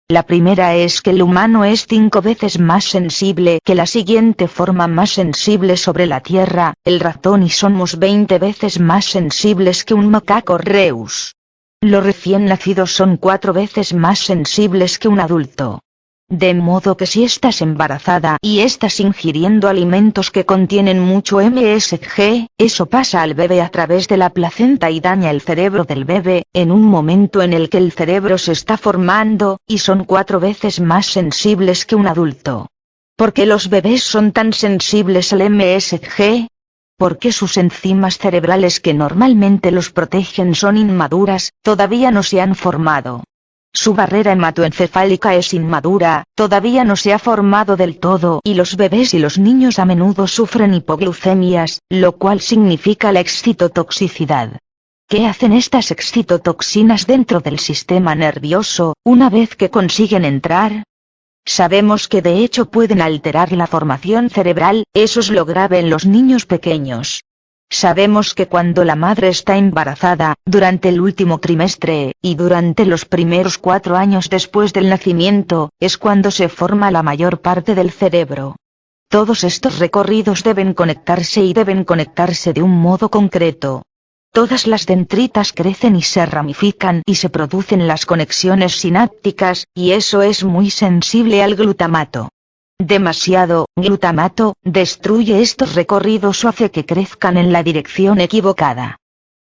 La primera es que el humano es 5 veces más sensible que la siguiente forma más sensible sobre la Tierra, el ratón, y somos 20 veces más sensibles que un macaco reus. Los recién nacidos son 4 veces más sensibles que un adulto. De modo que si estás embarazada y estás ingiriendo alimentos que contienen mucho MSG, eso pasa al bebé a través de la placenta y daña el cerebro del bebé, en un momento en el que el cerebro se está formando, y son 4 veces más sensibles que un adulto. ¿Por qué los bebés son tan sensibles al MSG? Porque sus enzimas cerebrales que normalmente los protegen son inmaduras, todavía no se han formado. Su barrera hematoencefálica es inmadura, todavía no se ha formado del todo, y los bebés y los niños a menudo sufren hipoglucemias, lo cual significa la excitotoxicidad. ¿Qué hacen estas excitotoxinas dentro del sistema nervioso, una vez que consiguen entrar? Sabemos que de hecho pueden alterar la formación cerebral, eso es lo grave en los niños pequeños. Sabemos que cuando la madre está embarazada, durante el último trimestre, y durante los primeros 4 años después del nacimiento, es cuando se forma la mayor parte del cerebro. Todos estos recorridos deben conectarse y deben conectarse de un modo concreto. Todas las dendritas crecen y se ramifican y se producen las conexiones sinápticas, y eso es muy sensible al glutamato. Demasiado glutamato destruye estos recorridos o hace que crezcan en la dirección equivocada.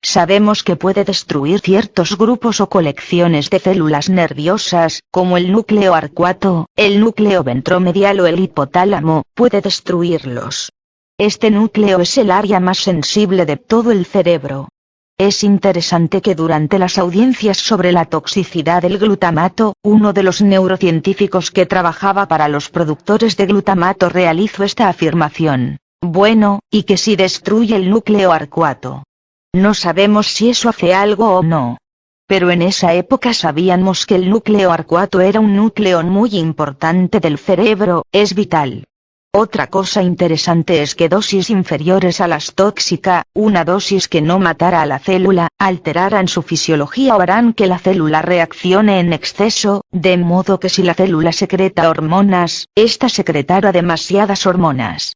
Sabemos que puede destruir ciertos grupos o colecciones de células nerviosas, como el núcleo arcuato, el núcleo ventromedial o el hipotálamo, puede destruirlos. Este núcleo es el área más sensible de todo el cerebro. Es interesante que durante las audiencias sobre la toxicidad del glutamato, uno de los neurocientíficos que trabajaba para los productores de glutamato realizó esta afirmación. Bueno, y que si destruye el núcleo arcuato. No sabemos si eso hace algo o no. Pero en esa época sabíamos que el núcleo arcuato era un núcleo muy importante del cerebro, es vital. Otra cosa interesante es que dosis inferiores a las tóxicas, una dosis que no matara a la célula, alteraran su fisiología o harán que la célula reaccione en exceso, de modo que si la célula secreta hormonas, ésta secretara demasiadas hormonas.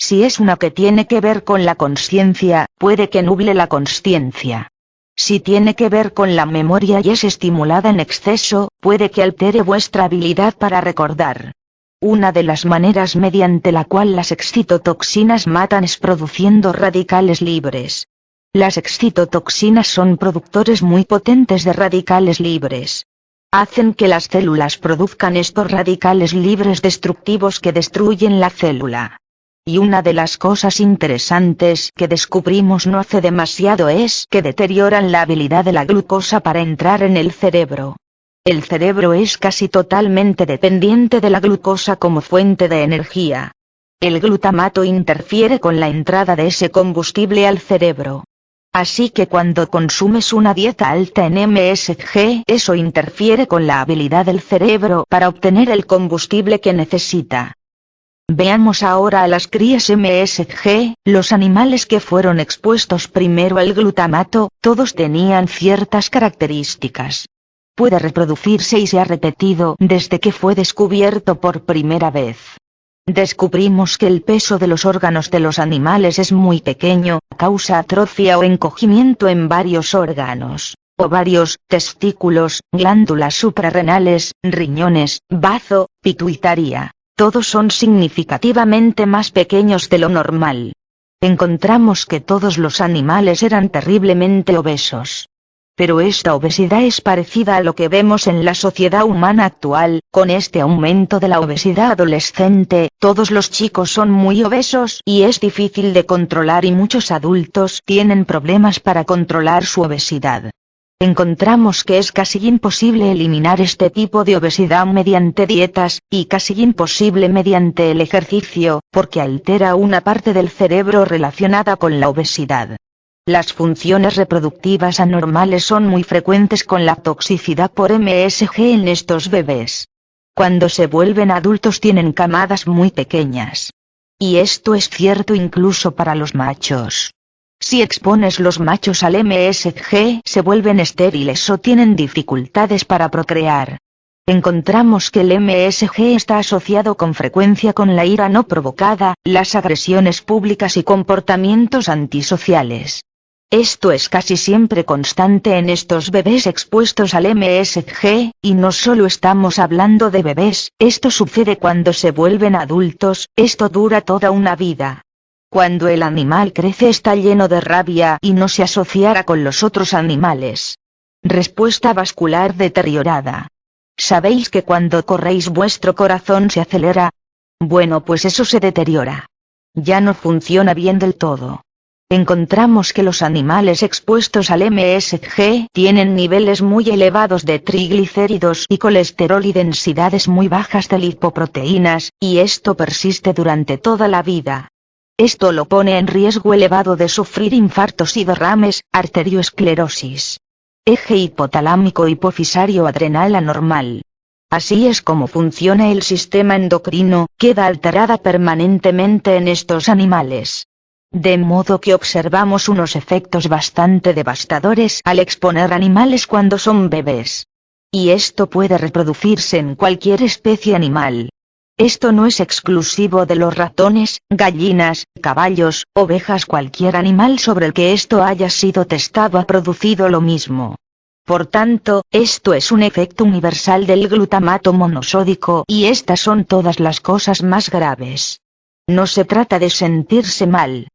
Si es una que tiene que ver con la consciencia, puede que nuble la consciencia. Si tiene que ver con la memoria y es estimulada en exceso, puede que altere vuestra habilidad para recordar. Una de las maneras mediante la cual las excitotoxinas matan es produciendo radicales libres. Las excitotoxinas son productores muy potentes de radicales libres. Hacen que las células produzcan estos radicales libres destructivos que destruyen la célula. Y una de las cosas interesantes que descubrimos no hace demasiado es que deterioran la habilidad de la glucosa para entrar en el cerebro. El cerebro es casi totalmente dependiente de la glucosa como fuente de energía. El glutamato interfiere con la entrada de ese combustible al cerebro. Así que cuando consumes una dieta alta en MSG, eso interfiere con la habilidad del cerebro para obtener el combustible que necesita. Veamos ahora a las crías MSG, los animales que fueron expuestos primero al glutamato, todos tenían ciertas características. Puede reproducirse y se ha repetido desde que fue descubierto por primera vez. Descubrimos que el peso de los órganos de los animales es muy pequeño, causa atrofia o encogimiento en varios órganos: ovarios, testículos, glándulas suprarrenales, riñones, bazo, pituitaria. Todos son significativamente más pequeños de lo normal. Encontramos que todos los animales eran terriblemente obesos. Pero esta obesidad es parecida a lo que vemos en la sociedad humana actual. Con este aumento de la obesidad adolescente, todos los chicos son muy obesos y es difícil de controlar y muchos adultos tienen problemas para controlar su obesidad. Encontramos que es casi imposible eliminar este tipo de obesidad mediante dietas, y casi imposible mediante el ejercicio, porque altera una parte del cerebro relacionada con la obesidad. Las funciones reproductivas anormales son muy frecuentes con la toxicidad por MSG en estos bebés. Cuando se vuelven adultos tienen camadas muy pequeñas. Y esto es cierto incluso para los machos. Si expones los machos al MSG, se vuelven estériles o tienen dificultades para procrear. Encontramos que el MSG está asociado con frecuencia con la ira no provocada, las agresiones públicas y comportamientos antisociales. Esto es casi siempre constante en estos bebés expuestos al MSG, y no solo estamos hablando de bebés, esto sucede cuando se vuelven adultos, esto dura toda una vida. Cuando el animal crece está lleno de rabia y no se asociará con los otros animales. Respuesta vascular deteriorada. ¿Sabéis que cuando corréis vuestro corazón se acelera? Bueno, pues eso se deteriora. Ya no funciona bien del todo. Encontramos que los animales expuestos al MSG tienen niveles muy elevados de triglicéridos y colesterol y densidades muy bajas de lipoproteínas, y esto persiste durante toda la vida. Esto lo pone en riesgo elevado de sufrir infartos y derrames, arterioesclerosis. Eje hipotalámico hipofisario adrenal anormal. Así es como funciona el sistema endocrino, queda alterada permanentemente en estos animales. De modo que observamos unos efectos bastante devastadores al exponer animales cuando son bebés. Y esto puede reproducirse en cualquier especie animal. Esto no es exclusivo de los ratones, gallinas, caballos, ovejas. Cualquier animal sobre el que esto haya sido testado ha producido lo mismo. Por tanto, esto es un efecto universal del glutamato monosódico y estas son todas las cosas más graves. No se trata de sentirse mal.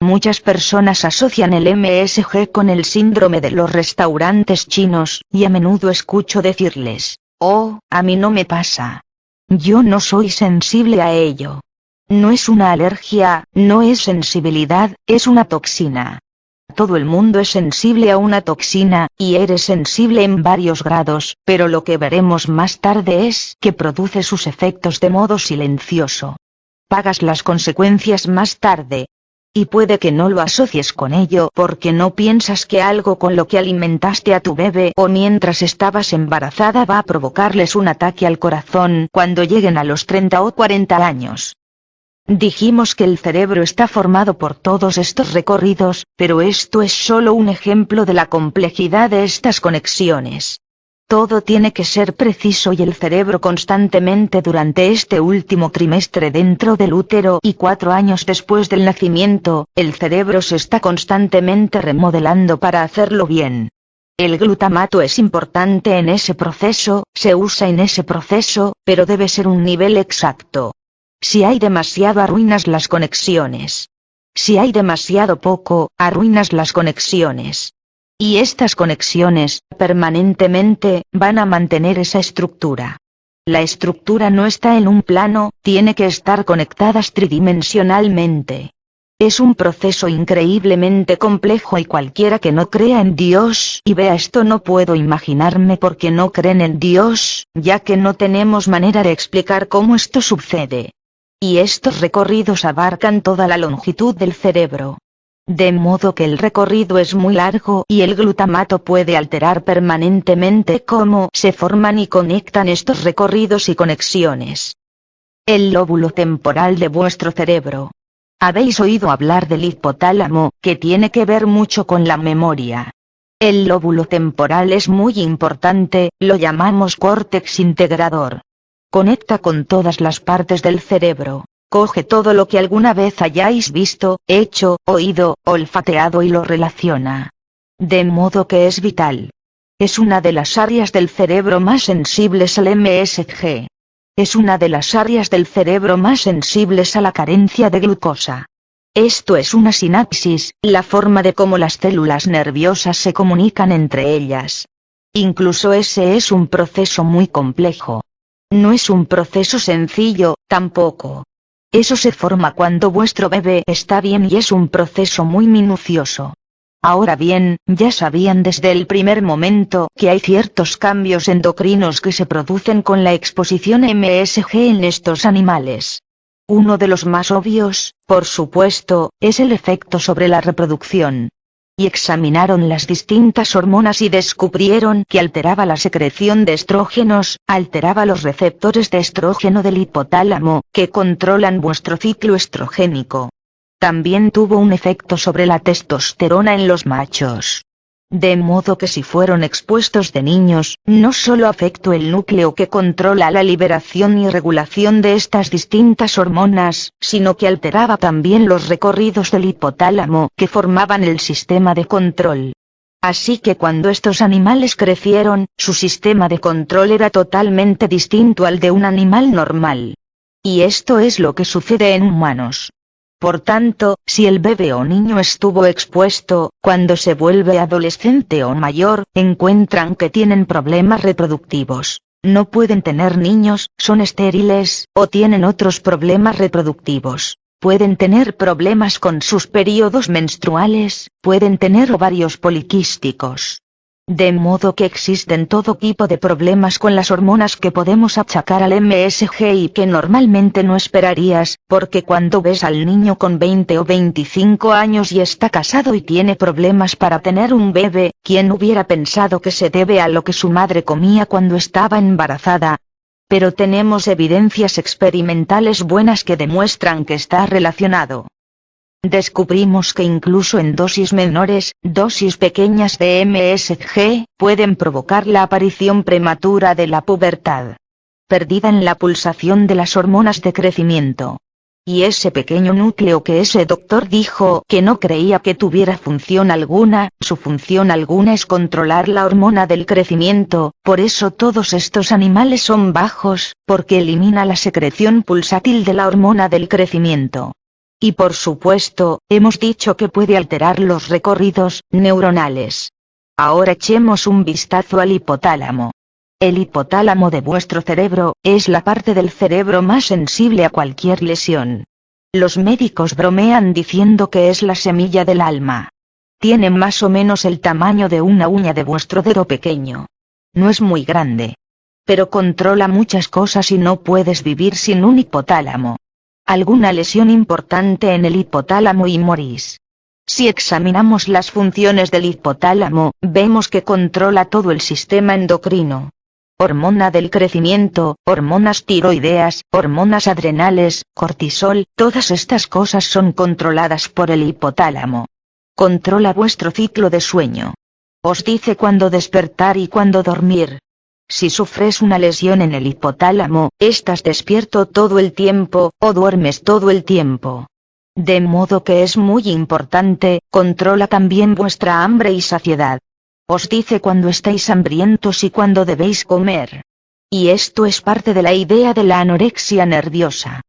Muchas personas asocian el MSG con el síndrome de los restaurantes chinos, y a menudo escucho decirles: "Oh, a mí no me pasa. Yo no soy sensible a ello". No es una alergia, no es sensibilidad, es una toxina. Todo el mundo es sensible a una toxina, y eres sensible en varios grados, pero lo que veremos más tarde es que produce sus efectos de modo silencioso. Pagas las consecuencias más tarde. Y puede que no lo asocies con ello porque no piensas que algo con lo que alimentaste a tu bebé o mientras estabas embarazada va a provocarles un ataque al corazón cuando lleguen a los 30 o 40 años. Dijimos que el cerebro está formado por todos estos recorridos, pero esto es solo un ejemplo de la complejidad de estas conexiones. Todo tiene que ser preciso y el cerebro constantemente durante este último trimestre dentro del útero y 4 años después del nacimiento, el cerebro se está constantemente remodelando para hacerlo bien. El glutamato es importante en ese proceso, se usa en ese proceso, pero debe ser un nivel exacto. Si hay demasiado arruinas las conexiones. Si hay demasiado poco, arruinas las conexiones. Y estas conexiones, permanentemente, van a mantener esa estructura. La estructura no está en un plano, tiene que estar conectadas tridimensionalmente. Es un proceso increíblemente complejo y cualquiera que no crea en Dios y vea esto no puedo imaginarme por qué no creen en Dios, ya que no tenemos manera de explicar cómo esto sucede. Y estos recorridos abarcan toda la longitud del cerebro. De modo que el recorrido es muy largo y el glutamato puede alterar permanentemente cómo se forman y conectan estos recorridos y conexiones. El lóbulo temporal de vuestro cerebro. Habéis oído hablar del hipotálamo, que tiene que ver mucho con la memoria. El lóbulo temporal es muy importante, lo llamamos córtex integrador. Conecta con todas las partes del cerebro. Coge todo lo que alguna vez hayáis visto, hecho, oído, olfateado y lo relaciona. De modo que es vital. Es una de las áreas del cerebro más sensibles al MSG. Es una de las áreas del cerebro más sensibles a la carencia de glucosa. Esto es una sinapsis, la forma de cómo las células nerviosas se comunican entre ellas. Incluso ese es un proceso muy complejo. No es un proceso sencillo, tampoco. Eso se forma cuando vuestro bebé está bien y es un proceso muy minucioso. Ahora bien, ya sabían desde el primer momento que hay ciertos cambios endocrinos que se producen con la exposición MSG en estos animales. Uno de los más obvios, por supuesto, es el efecto sobre la reproducción. Y examinaron las distintas hormonas y descubrieron que alteraba la secreción de estrógenos, alteraba los receptores de estrógeno del hipotálamo, que controlan vuestro ciclo estrogénico. También tuvo un efecto sobre la testosterona en los machos. De modo que si fueron expuestos de niños, no solo afectó el núcleo que controla la liberación y regulación de estas distintas hormonas, sino que alteraba también los recorridos del hipotálamo que formaban el sistema de control. Así que cuando estos animales crecieron, su sistema de control era totalmente distinto al de un animal normal. Y esto es lo que sucede en humanos. Por tanto, si el bebé o niño estuvo expuesto, cuando se vuelve adolescente o mayor, encuentran que tienen problemas reproductivos. No pueden tener niños, son estériles, o tienen otros problemas reproductivos. Pueden tener problemas con sus periodos menstruales, pueden tener ovarios poliquísticos. De modo que existen todo tipo de problemas con las hormonas que podemos achacar al MSG y que normalmente no esperarías, porque cuando ves al niño con 20 o 25 años y está casado y tiene problemas para tener un bebé, ¿quién hubiera pensado que se debe a lo que su madre comía cuando estaba embarazada? Pero tenemos evidencias experimentales buenas que demuestran que está relacionado. Descubrimos que incluso en dosis menores, dosis pequeñas de MSG, pueden provocar la aparición prematura de la pubertad. Perdida en la pulsación de las hormonas de crecimiento. Y ese pequeño núcleo que ese doctor dijo que no creía que tuviera función alguna, su función alguna es controlar la hormona del crecimiento, por eso todos estos animales son bajos, porque elimina la secreción pulsátil de la hormona del crecimiento. Y por supuesto, hemos dicho que puede alterar los recorridos neuronales. Ahora echemos un vistazo al hipotálamo. El hipotálamo de vuestro cerebro es la parte del cerebro más sensible a cualquier lesión. Los médicos bromean diciendo que es la semilla del alma. Tiene más o menos el tamaño de una uña de vuestro dedo pequeño. No es muy grande. Pero controla muchas cosas y no puedes vivir sin un hipotálamo. alguna lesión importante en el hipotálamo y morís. Si examinamos las funciones del hipotálamo, vemos que controla todo el sistema endocrino. Hormona del crecimiento, hormonas tiroideas, hormonas adrenales, cortisol, todas estas cosas son controladas por el hipotálamo. Controla vuestro ciclo de sueño. Os dice cuándo despertar y cuándo dormir. Si sufres una lesión en el hipotálamo, estás despierto todo el tiempo, o duermes todo el tiempo. De modo que es muy importante, controla también vuestra hambre y saciedad. Os dice cuando estáis hambrientos y cuándo debéis comer. Y esto es parte de la idea de la anorexia nerviosa.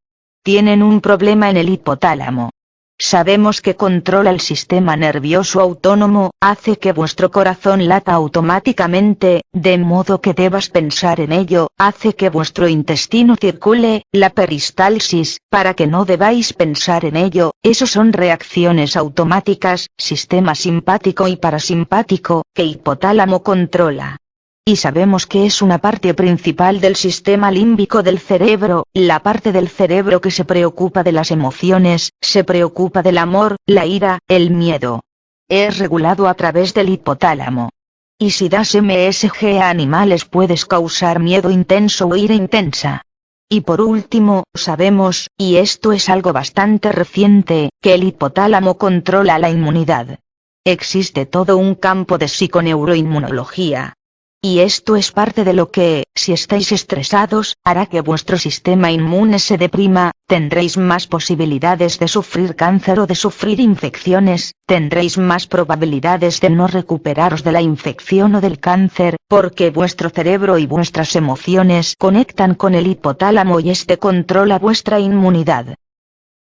Tienen un problema en el hipotálamo. Sabemos que controla el sistema nervioso autónomo, hace que vuestro corazón lata automáticamente, de modo que debas pensar en ello, hace que vuestro intestino circule, la peristalsis, para que no debáis pensar en ello, eso son reacciones automáticas, sistema simpático y parasimpático, que hipotálamo controla. Y sabemos que es una parte principal del sistema límbico del cerebro, la parte del cerebro que se preocupa de las emociones, se preocupa del amor, la ira, el miedo. Es regulado a través del hipotálamo. Y si das MSG a animales puedes causar miedo intenso o ira intensa. Y por último, sabemos, y esto es algo bastante reciente, que el hipotálamo controla la inmunidad. Existe todo un campo de psiconeuroinmunología. Y esto es parte de lo que, si estáis estresados, hará que vuestro sistema inmune se deprima, tendréis más posibilidades de sufrir cáncer o de sufrir infecciones, tendréis más probabilidades de no recuperaros de la infección o del cáncer, porque vuestro cerebro y vuestras emociones conectan con el hipotálamo y este controla vuestra inmunidad.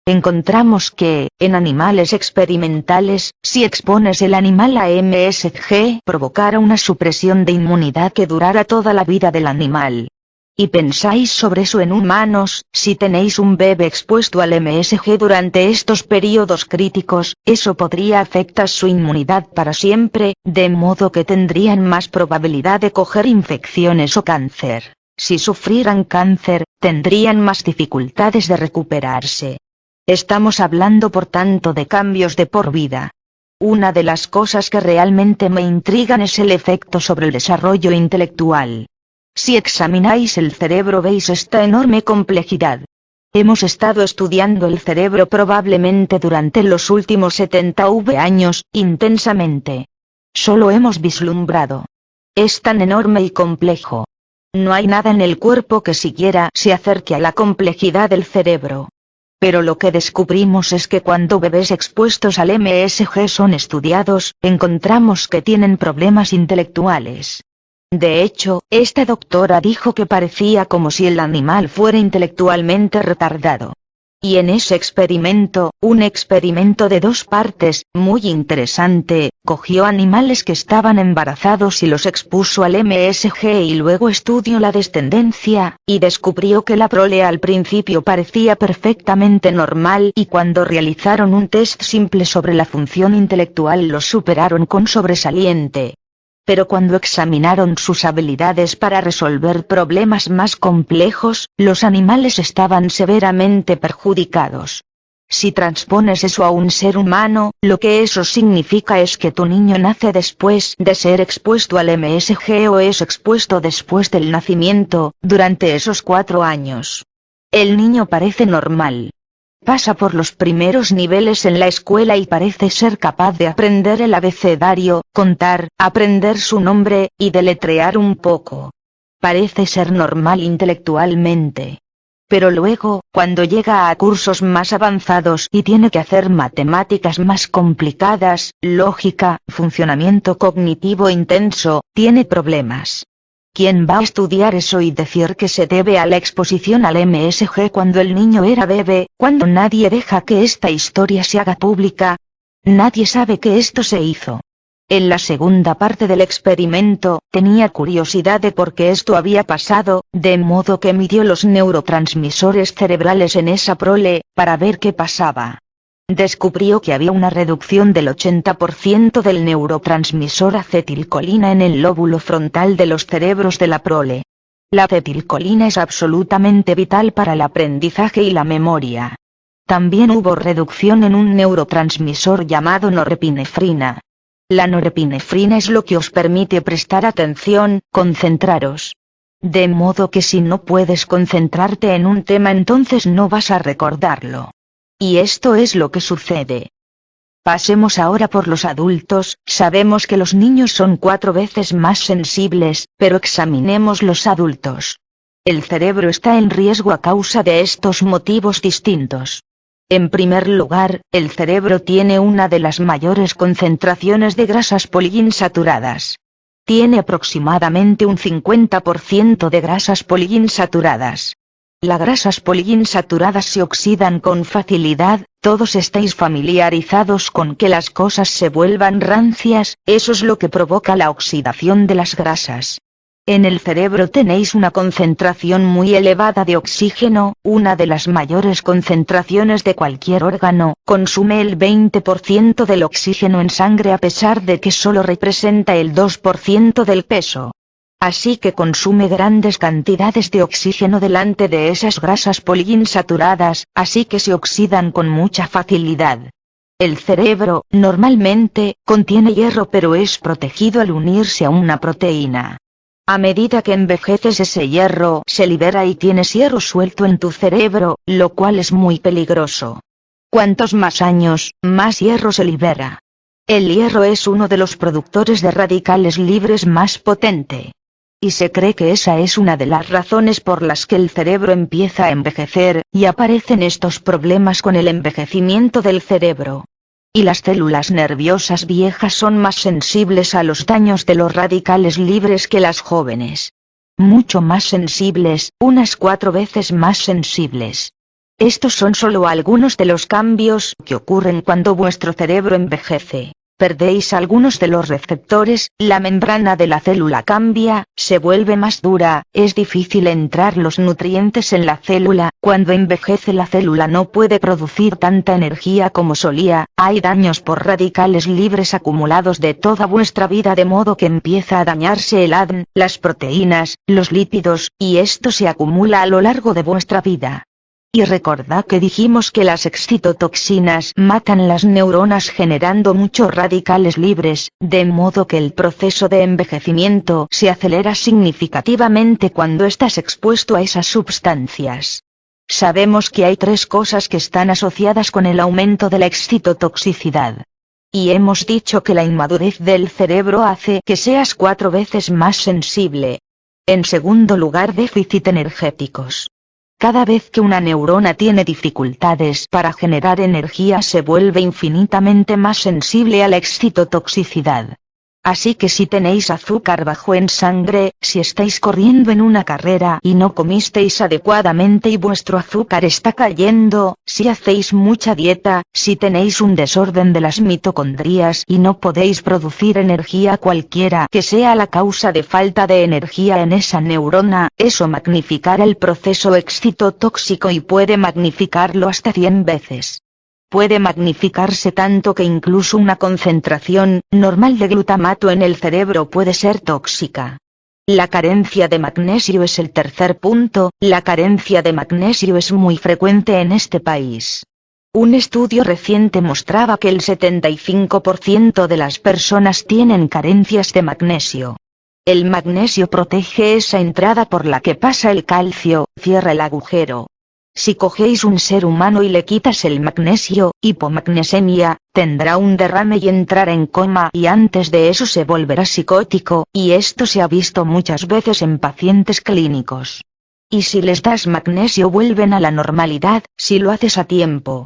Encontramos que, en animales experimentales, si expones el animal a MSG, provocará una supresión de inmunidad que durará toda la vida del animal. Y pensáis sobre eso en humanos, si tenéis un bebé expuesto al MSG durante estos periodos críticos, eso podría afectar su inmunidad para siempre, de modo que tendrían más probabilidad de coger infecciones o cáncer. Si sufrieran cáncer, tendrían más dificultades de recuperarse. Estamos hablando por tanto de cambios de por vida. Una de las cosas que realmente me intrigan es el efecto sobre el desarrollo intelectual. Si examináis el cerebro veis esta enorme complejidad. Hemos estado estudiando el cerebro probablemente durante los últimos 70 años, intensamente. Solo hemos vislumbrado. Es tan enorme y complejo. No hay nada en el cuerpo que siquiera se acerque a la complejidad del cerebro. Pero lo que descubrimos es que cuando bebés expuestos al MSG son estudiados, encontramos que tienen problemas intelectuales. De hecho, esta doctora dijo que parecía como si el animal fuera intelectualmente retardado. Y en ese experimento, un experimento de 2 partes, muy interesante, cogió animales que estaban embarazados y los expuso al MSG y luego estudió la descendencia, y descubrió que la prole al principio parecía perfectamente normal y cuando realizaron un test simple sobre la función intelectual los superaron con sobresaliente. Pero cuando examinaron sus habilidades para resolver problemas más complejos, los animales estaban severamente perjudicados. Si transpones eso a un ser humano, lo que eso significa es que tu niño nace después de ser expuesto al MSG o es expuesto después del nacimiento, durante esos 4 años. El niño parece normal. Pasa por los primeros niveles en la escuela y parece ser capaz de aprender el abecedario, contar, aprender su nombre, y deletrear un poco. Parece ser normal intelectualmente. Pero luego, cuando llega a cursos más avanzados y tiene que hacer matemáticas más complicadas, lógica, funcionamiento cognitivo intenso, tiene problemas. ¿Quién va a estudiar eso y decir que se debe a la exposición al MSG cuando el niño era bebé, cuando nadie deja que esta historia se haga pública? Nadie sabe que esto se hizo. En la segunda parte del experimento, tenía curiosidad de por qué esto había pasado, de modo que midió los neurotransmisores cerebrales en esa prole, para ver qué pasaba. Descubrió que había una reducción del 80% del neurotransmisor acetilcolina en el lóbulo frontal de los cerebros de la prole. La acetilcolina es absolutamente vital para el aprendizaje y la memoria. También hubo reducción en un neurotransmisor llamado norepinefrina. La norepinefrina es lo que os permite prestar atención, concentraros. De modo que si no puedes concentrarte en un tema, entonces no vas a recordarlo. Y esto es lo que sucede. Pasemos ahora por los adultos. Sabemos que los niños son 4 veces más sensibles, pero examinemos los adultos. El cerebro está en riesgo a causa de estos motivos distintos. En primer lugar, el cerebro tiene una de las mayores concentraciones de grasas poliinsaturadas. Tiene aproximadamente un 50% de grasas poliinsaturadas. Las grasas poliinsaturadas se oxidan con facilidad. Todos estáis familiarizados con que las cosas se vuelvan rancias, eso es lo que provoca la oxidación de las grasas. En el cerebro tenéis una concentración muy elevada de oxígeno, una de las mayores concentraciones de cualquier órgano. Consume el 20% del oxígeno en sangre a pesar de que solo representa el 2% del peso. Así que consume grandes cantidades de oxígeno delante de esas grasas poliinsaturadas, así que se oxidan con mucha facilidad. El cerebro, normalmente, contiene hierro pero es protegido al unirse a una proteína. A medida que envejeces ese hierro se libera y tienes hierro suelto en tu cerebro, lo cual es muy peligroso. Cuantos más años, más hierro se libera. El hierro es uno de los productores de radicales libres más potente. Y se cree que esa es una de las razones por las que el cerebro empieza a envejecer, y aparecen estos problemas con el envejecimiento del cerebro. Y las células nerviosas viejas son más sensibles a los daños de los radicales libres que las jóvenes. Mucho más sensibles, unas 4 veces más sensibles. Estos son solo algunos de los cambios que ocurren cuando vuestro cerebro envejece. Perdéis algunos de los receptores, la membrana de la célula cambia, se vuelve más dura, es difícil entrar los nutrientes en la célula. Cuando envejece la célula no puede producir tanta energía como solía, hay daños por radicales libres acumulados de toda vuestra vida, de modo que empieza a dañarse el ADN, las proteínas, los lípidos, y esto se acumula a lo largo de vuestra vida. Y recordad que dijimos que las excitotoxinas matan las neuronas generando muchos radicales libres, de modo que el proceso de envejecimiento se acelera significativamente cuando estás expuesto a esas sustancias. Sabemos que hay 3 cosas que están asociadas con el aumento de la excitotoxicidad. Y hemos dicho que la inmadurez del cerebro hace que seas 4 veces más sensible. En segundo lugar, déficit energéticos. Cada vez que una neurona tiene dificultades para generar energía se vuelve infinitamente más sensible a la excitotoxicidad. Así que si tenéis azúcar bajo en sangre, si estáis corriendo en una carrera y no comisteis adecuadamente y vuestro azúcar está cayendo, si hacéis mucha dieta, si tenéis un desorden de las mitocondrias y no podéis producir energía cualquiera que sea la causa de falta de energía en esa neurona, eso magnificará el proceso excitotóxico y puede magnificarlo hasta 100 veces. Puede magnificarse tanto que incluso una concentración normal de glutamato en el cerebro puede ser tóxica. La carencia de magnesio es el tercer punto. La carencia de magnesio es muy frecuente en este país. Un estudio reciente mostraba que el 75% de las personas tienen carencias de magnesio. El magnesio protege esa entrada por la que pasa el calcio, cierra el agujero. Si cogéis un ser humano y le quitas el magnesio, hipomagnesemia, tendrá un derrame y entrará en coma y antes de eso se volverá psicótico, y esto se ha visto muchas veces en pacientes clínicos. Y si les das magnesio vuelven a la normalidad, si lo haces a tiempo.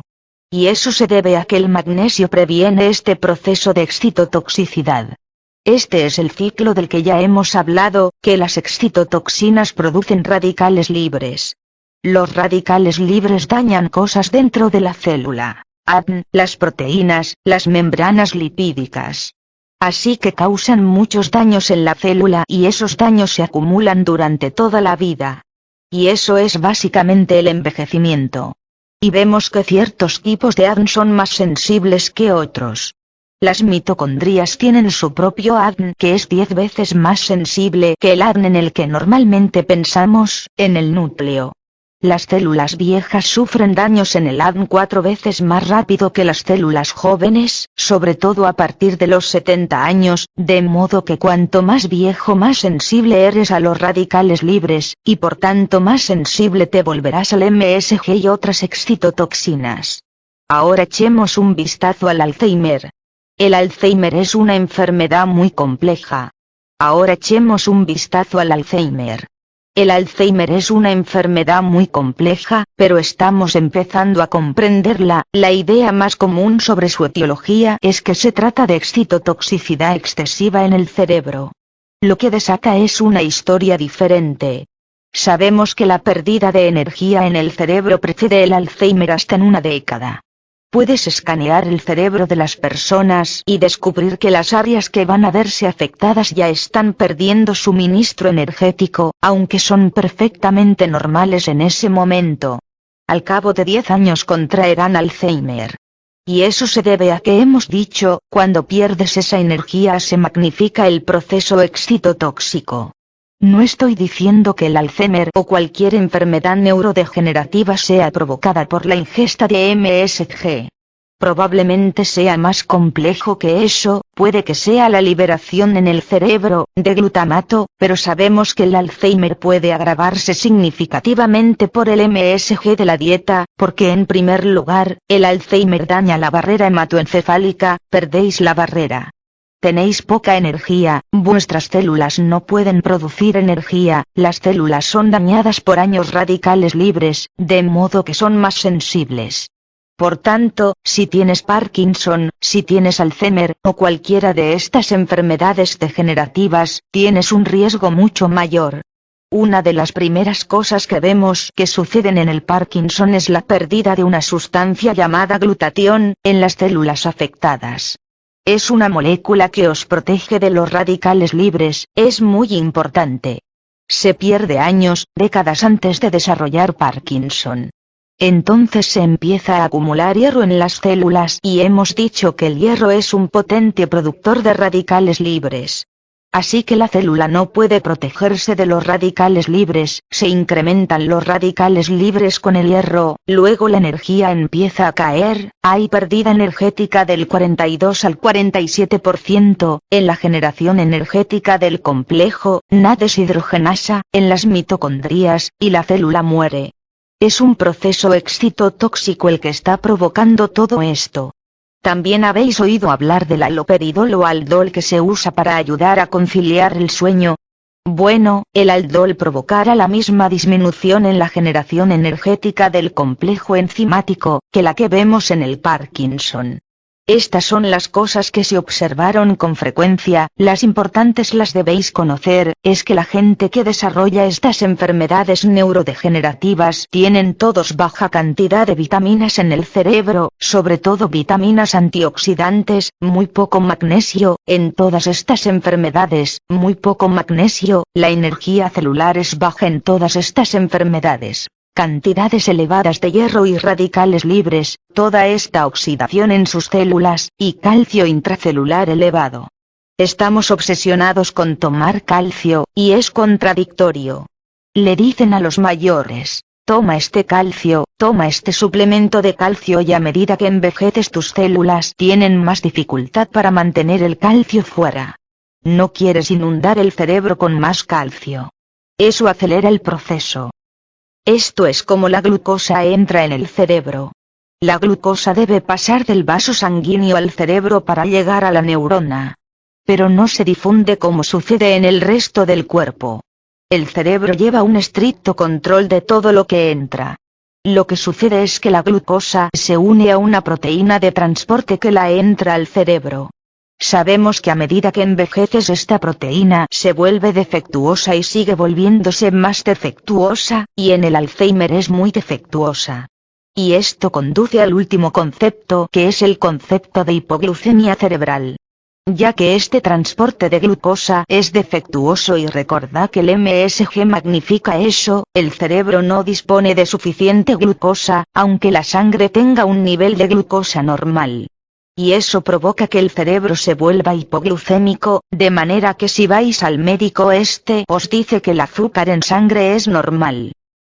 Y eso se debe a que el magnesio previene este proceso de excitotoxicidad. Este es el ciclo del que ya hemos hablado, que las excitotoxinas producen radicales libres. Los radicales libres dañan cosas dentro de la célula, ADN, las proteínas, las membranas lipídicas. Así que causan muchos daños en la célula y esos daños se acumulan durante toda la vida. Y eso es básicamente el envejecimiento. Y vemos que ciertos tipos de ADN son más sensibles que otros. Las mitocondrias tienen su propio ADN que es 10 veces más sensible que el ADN en el que normalmente pensamos, en el núcleo. Las células viejas sufren daños en el ADN 4 veces más rápido que las células jóvenes, sobre todo a partir de los 70 años, de modo que cuanto más viejo más sensible eres a los radicales libres, y por tanto más sensible te volverás al MSG y otras excitotoxinas. Ahora echemos un vistazo al Alzheimer. El Alzheimer es una enfermedad muy compleja. Ahora echemos un vistazo al Alzheimer. El Alzheimer es una enfermedad muy compleja, pero estamos empezando a comprenderla. La idea más común sobre su etiología es que se trata de excitotoxicidad excesiva en el cerebro. Lo que desata es una historia diferente. Sabemos que la pérdida de energía en el cerebro precede el Alzheimer hasta en una década. Puedes escanear el cerebro de las personas y descubrir que las áreas que van a verse afectadas ya están perdiendo suministro energético, aunque son perfectamente normales en ese momento. Al cabo de 10 años contraerán Alzheimer. Y eso se debe a que hemos dicho, cuando pierdes esa energía se magnifica el proceso excitotóxico. No estoy diciendo que el Alzheimer o cualquier enfermedad neurodegenerativa sea provocada por la ingesta de MSG. Probablemente sea más complejo que eso, puede que sea la liberación en el cerebro, de glutamato, pero sabemos que el Alzheimer puede agravarse significativamente por el MSG de la dieta, porque en primer lugar, el Alzheimer daña la barrera hematoencefálica, perdéis la barrera. Tenéis poca energía, vuestras células no pueden producir energía, las células son dañadas por años radicales libres, de modo que son más sensibles. Por tanto, si tienes Parkinson, si tienes Alzheimer, o cualquiera de estas enfermedades degenerativas, tienes un riesgo mucho mayor. Una de las primeras cosas que vemos que suceden en el Parkinson es la pérdida de una sustancia llamada glutatión, en las células afectadas. Es una molécula que os protege de los radicales libres, es muy importante. Se pierde años, décadas antes de desarrollar Parkinson. Entonces se empieza a acumular hierro en las células y hemos dicho que el hierro es un potente productor de radicales libres. Así que la célula no puede protegerse de los radicales libres, se incrementan los radicales libres con el hierro, luego la energía empieza a caer, hay pérdida energética del 42 al 47%, en la generación energética del complejo, NAD deshidrogenasa, en las mitocondrias, y la célula muere. Es un proceso excitotóxico el que está provocando todo esto. También habéis oído hablar del haloperidol o aldol que se usa para ayudar a conciliar el sueño. Bueno, el aldol provocará la misma disminución en la generación energética del complejo enzimático, que la que vemos en el Parkinson. Estas son las cosas que se observaron con frecuencia, las importantes las debéis conocer, es que la gente que desarrolla estas enfermedades neurodegenerativas tienen todos baja cantidad de vitaminas en el cerebro, sobre todo vitaminas antioxidantes, muy poco magnesio, en todas estas enfermedades, muy poco magnesio, la energía celular es baja en todas estas enfermedades. Cantidades elevadas de hierro y radicales libres, toda esta oxidación en sus células, y calcio intracelular elevado. Estamos obsesionados con tomar calcio, y es contradictorio. Le dicen a los mayores, toma este calcio, toma este suplemento de calcio y a medida que envejeces tus células tienen más dificultad para mantener el calcio fuera. No quieres inundar el cerebro con más calcio. Eso acelera el proceso. Esto es como la glucosa entra en el cerebro. La glucosa debe pasar del vaso sanguíneo al cerebro para llegar a la neurona. Pero no se difunde como sucede en el resto del cuerpo. El cerebro lleva un estricto control de todo lo que entra. Lo que sucede es que la glucosa se une a una proteína de transporte que la entra al cerebro. Sabemos que a medida que envejeces esta proteína se vuelve defectuosa y sigue volviéndose más defectuosa, y en el Alzheimer es muy defectuosa. Y esto conduce al último concepto que es el concepto de hipoglucemia cerebral. Ya que este transporte de glucosa es defectuoso y recordad que el MSG magnifica eso, el cerebro no dispone de suficiente glucosa, aunque la sangre tenga un nivel de glucosa normal. Y eso provoca que el cerebro se vuelva hipoglucémico, de manera que si vais al médico os dice que el azúcar en sangre es normal.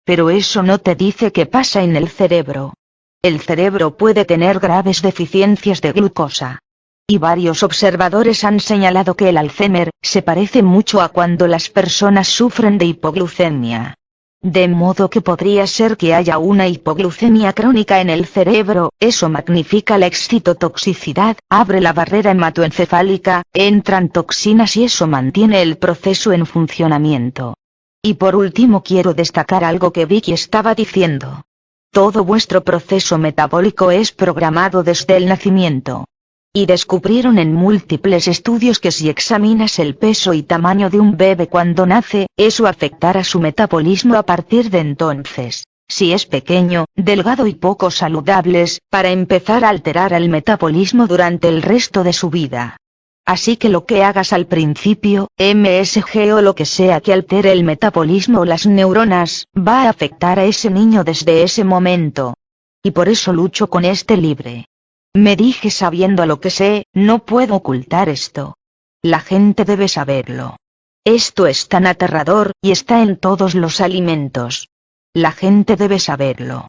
Pero eso no te dice qué pasa en el cerebro. El cerebro puede tener graves deficiencias de glucosa. Y varios observadores han señalado que el Alzheimer se parece mucho a cuando las personas sufren de hipoglucemia. De modo que podría ser que haya una hipoglucemia crónica en el cerebro, eso magnifica la excitotoxicidad, abre la barrera hematoencefálica, entran toxinas y eso mantiene el proceso en funcionamiento. Y por último quiero destacar algo que Vicky estaba diciendo. Todo vuestro proceso metabólico es programado desde el nacimiento. Y descubrieron en múltiples estudios que si examinas el peso y tamaño de un bebé cuando nace, eso afectará su metabolismo a partir de entonces. Si es pequeño, delgado y poco saludables, para empezar a alterar el metabolismo durante el resto de su vida. Así que lo que hagas al principio, MSG o lo que sea que altere el metabolismo o las neuronas, va a afectar a ese niño desde ese momento. Y por eso lucho con este libro. Me dije sabiendo lo que sé, no puedo ocultar esto. La gente debe saberlo. Esto es tan aterrador, y está en todos los alimentos. La gente debe saberlo.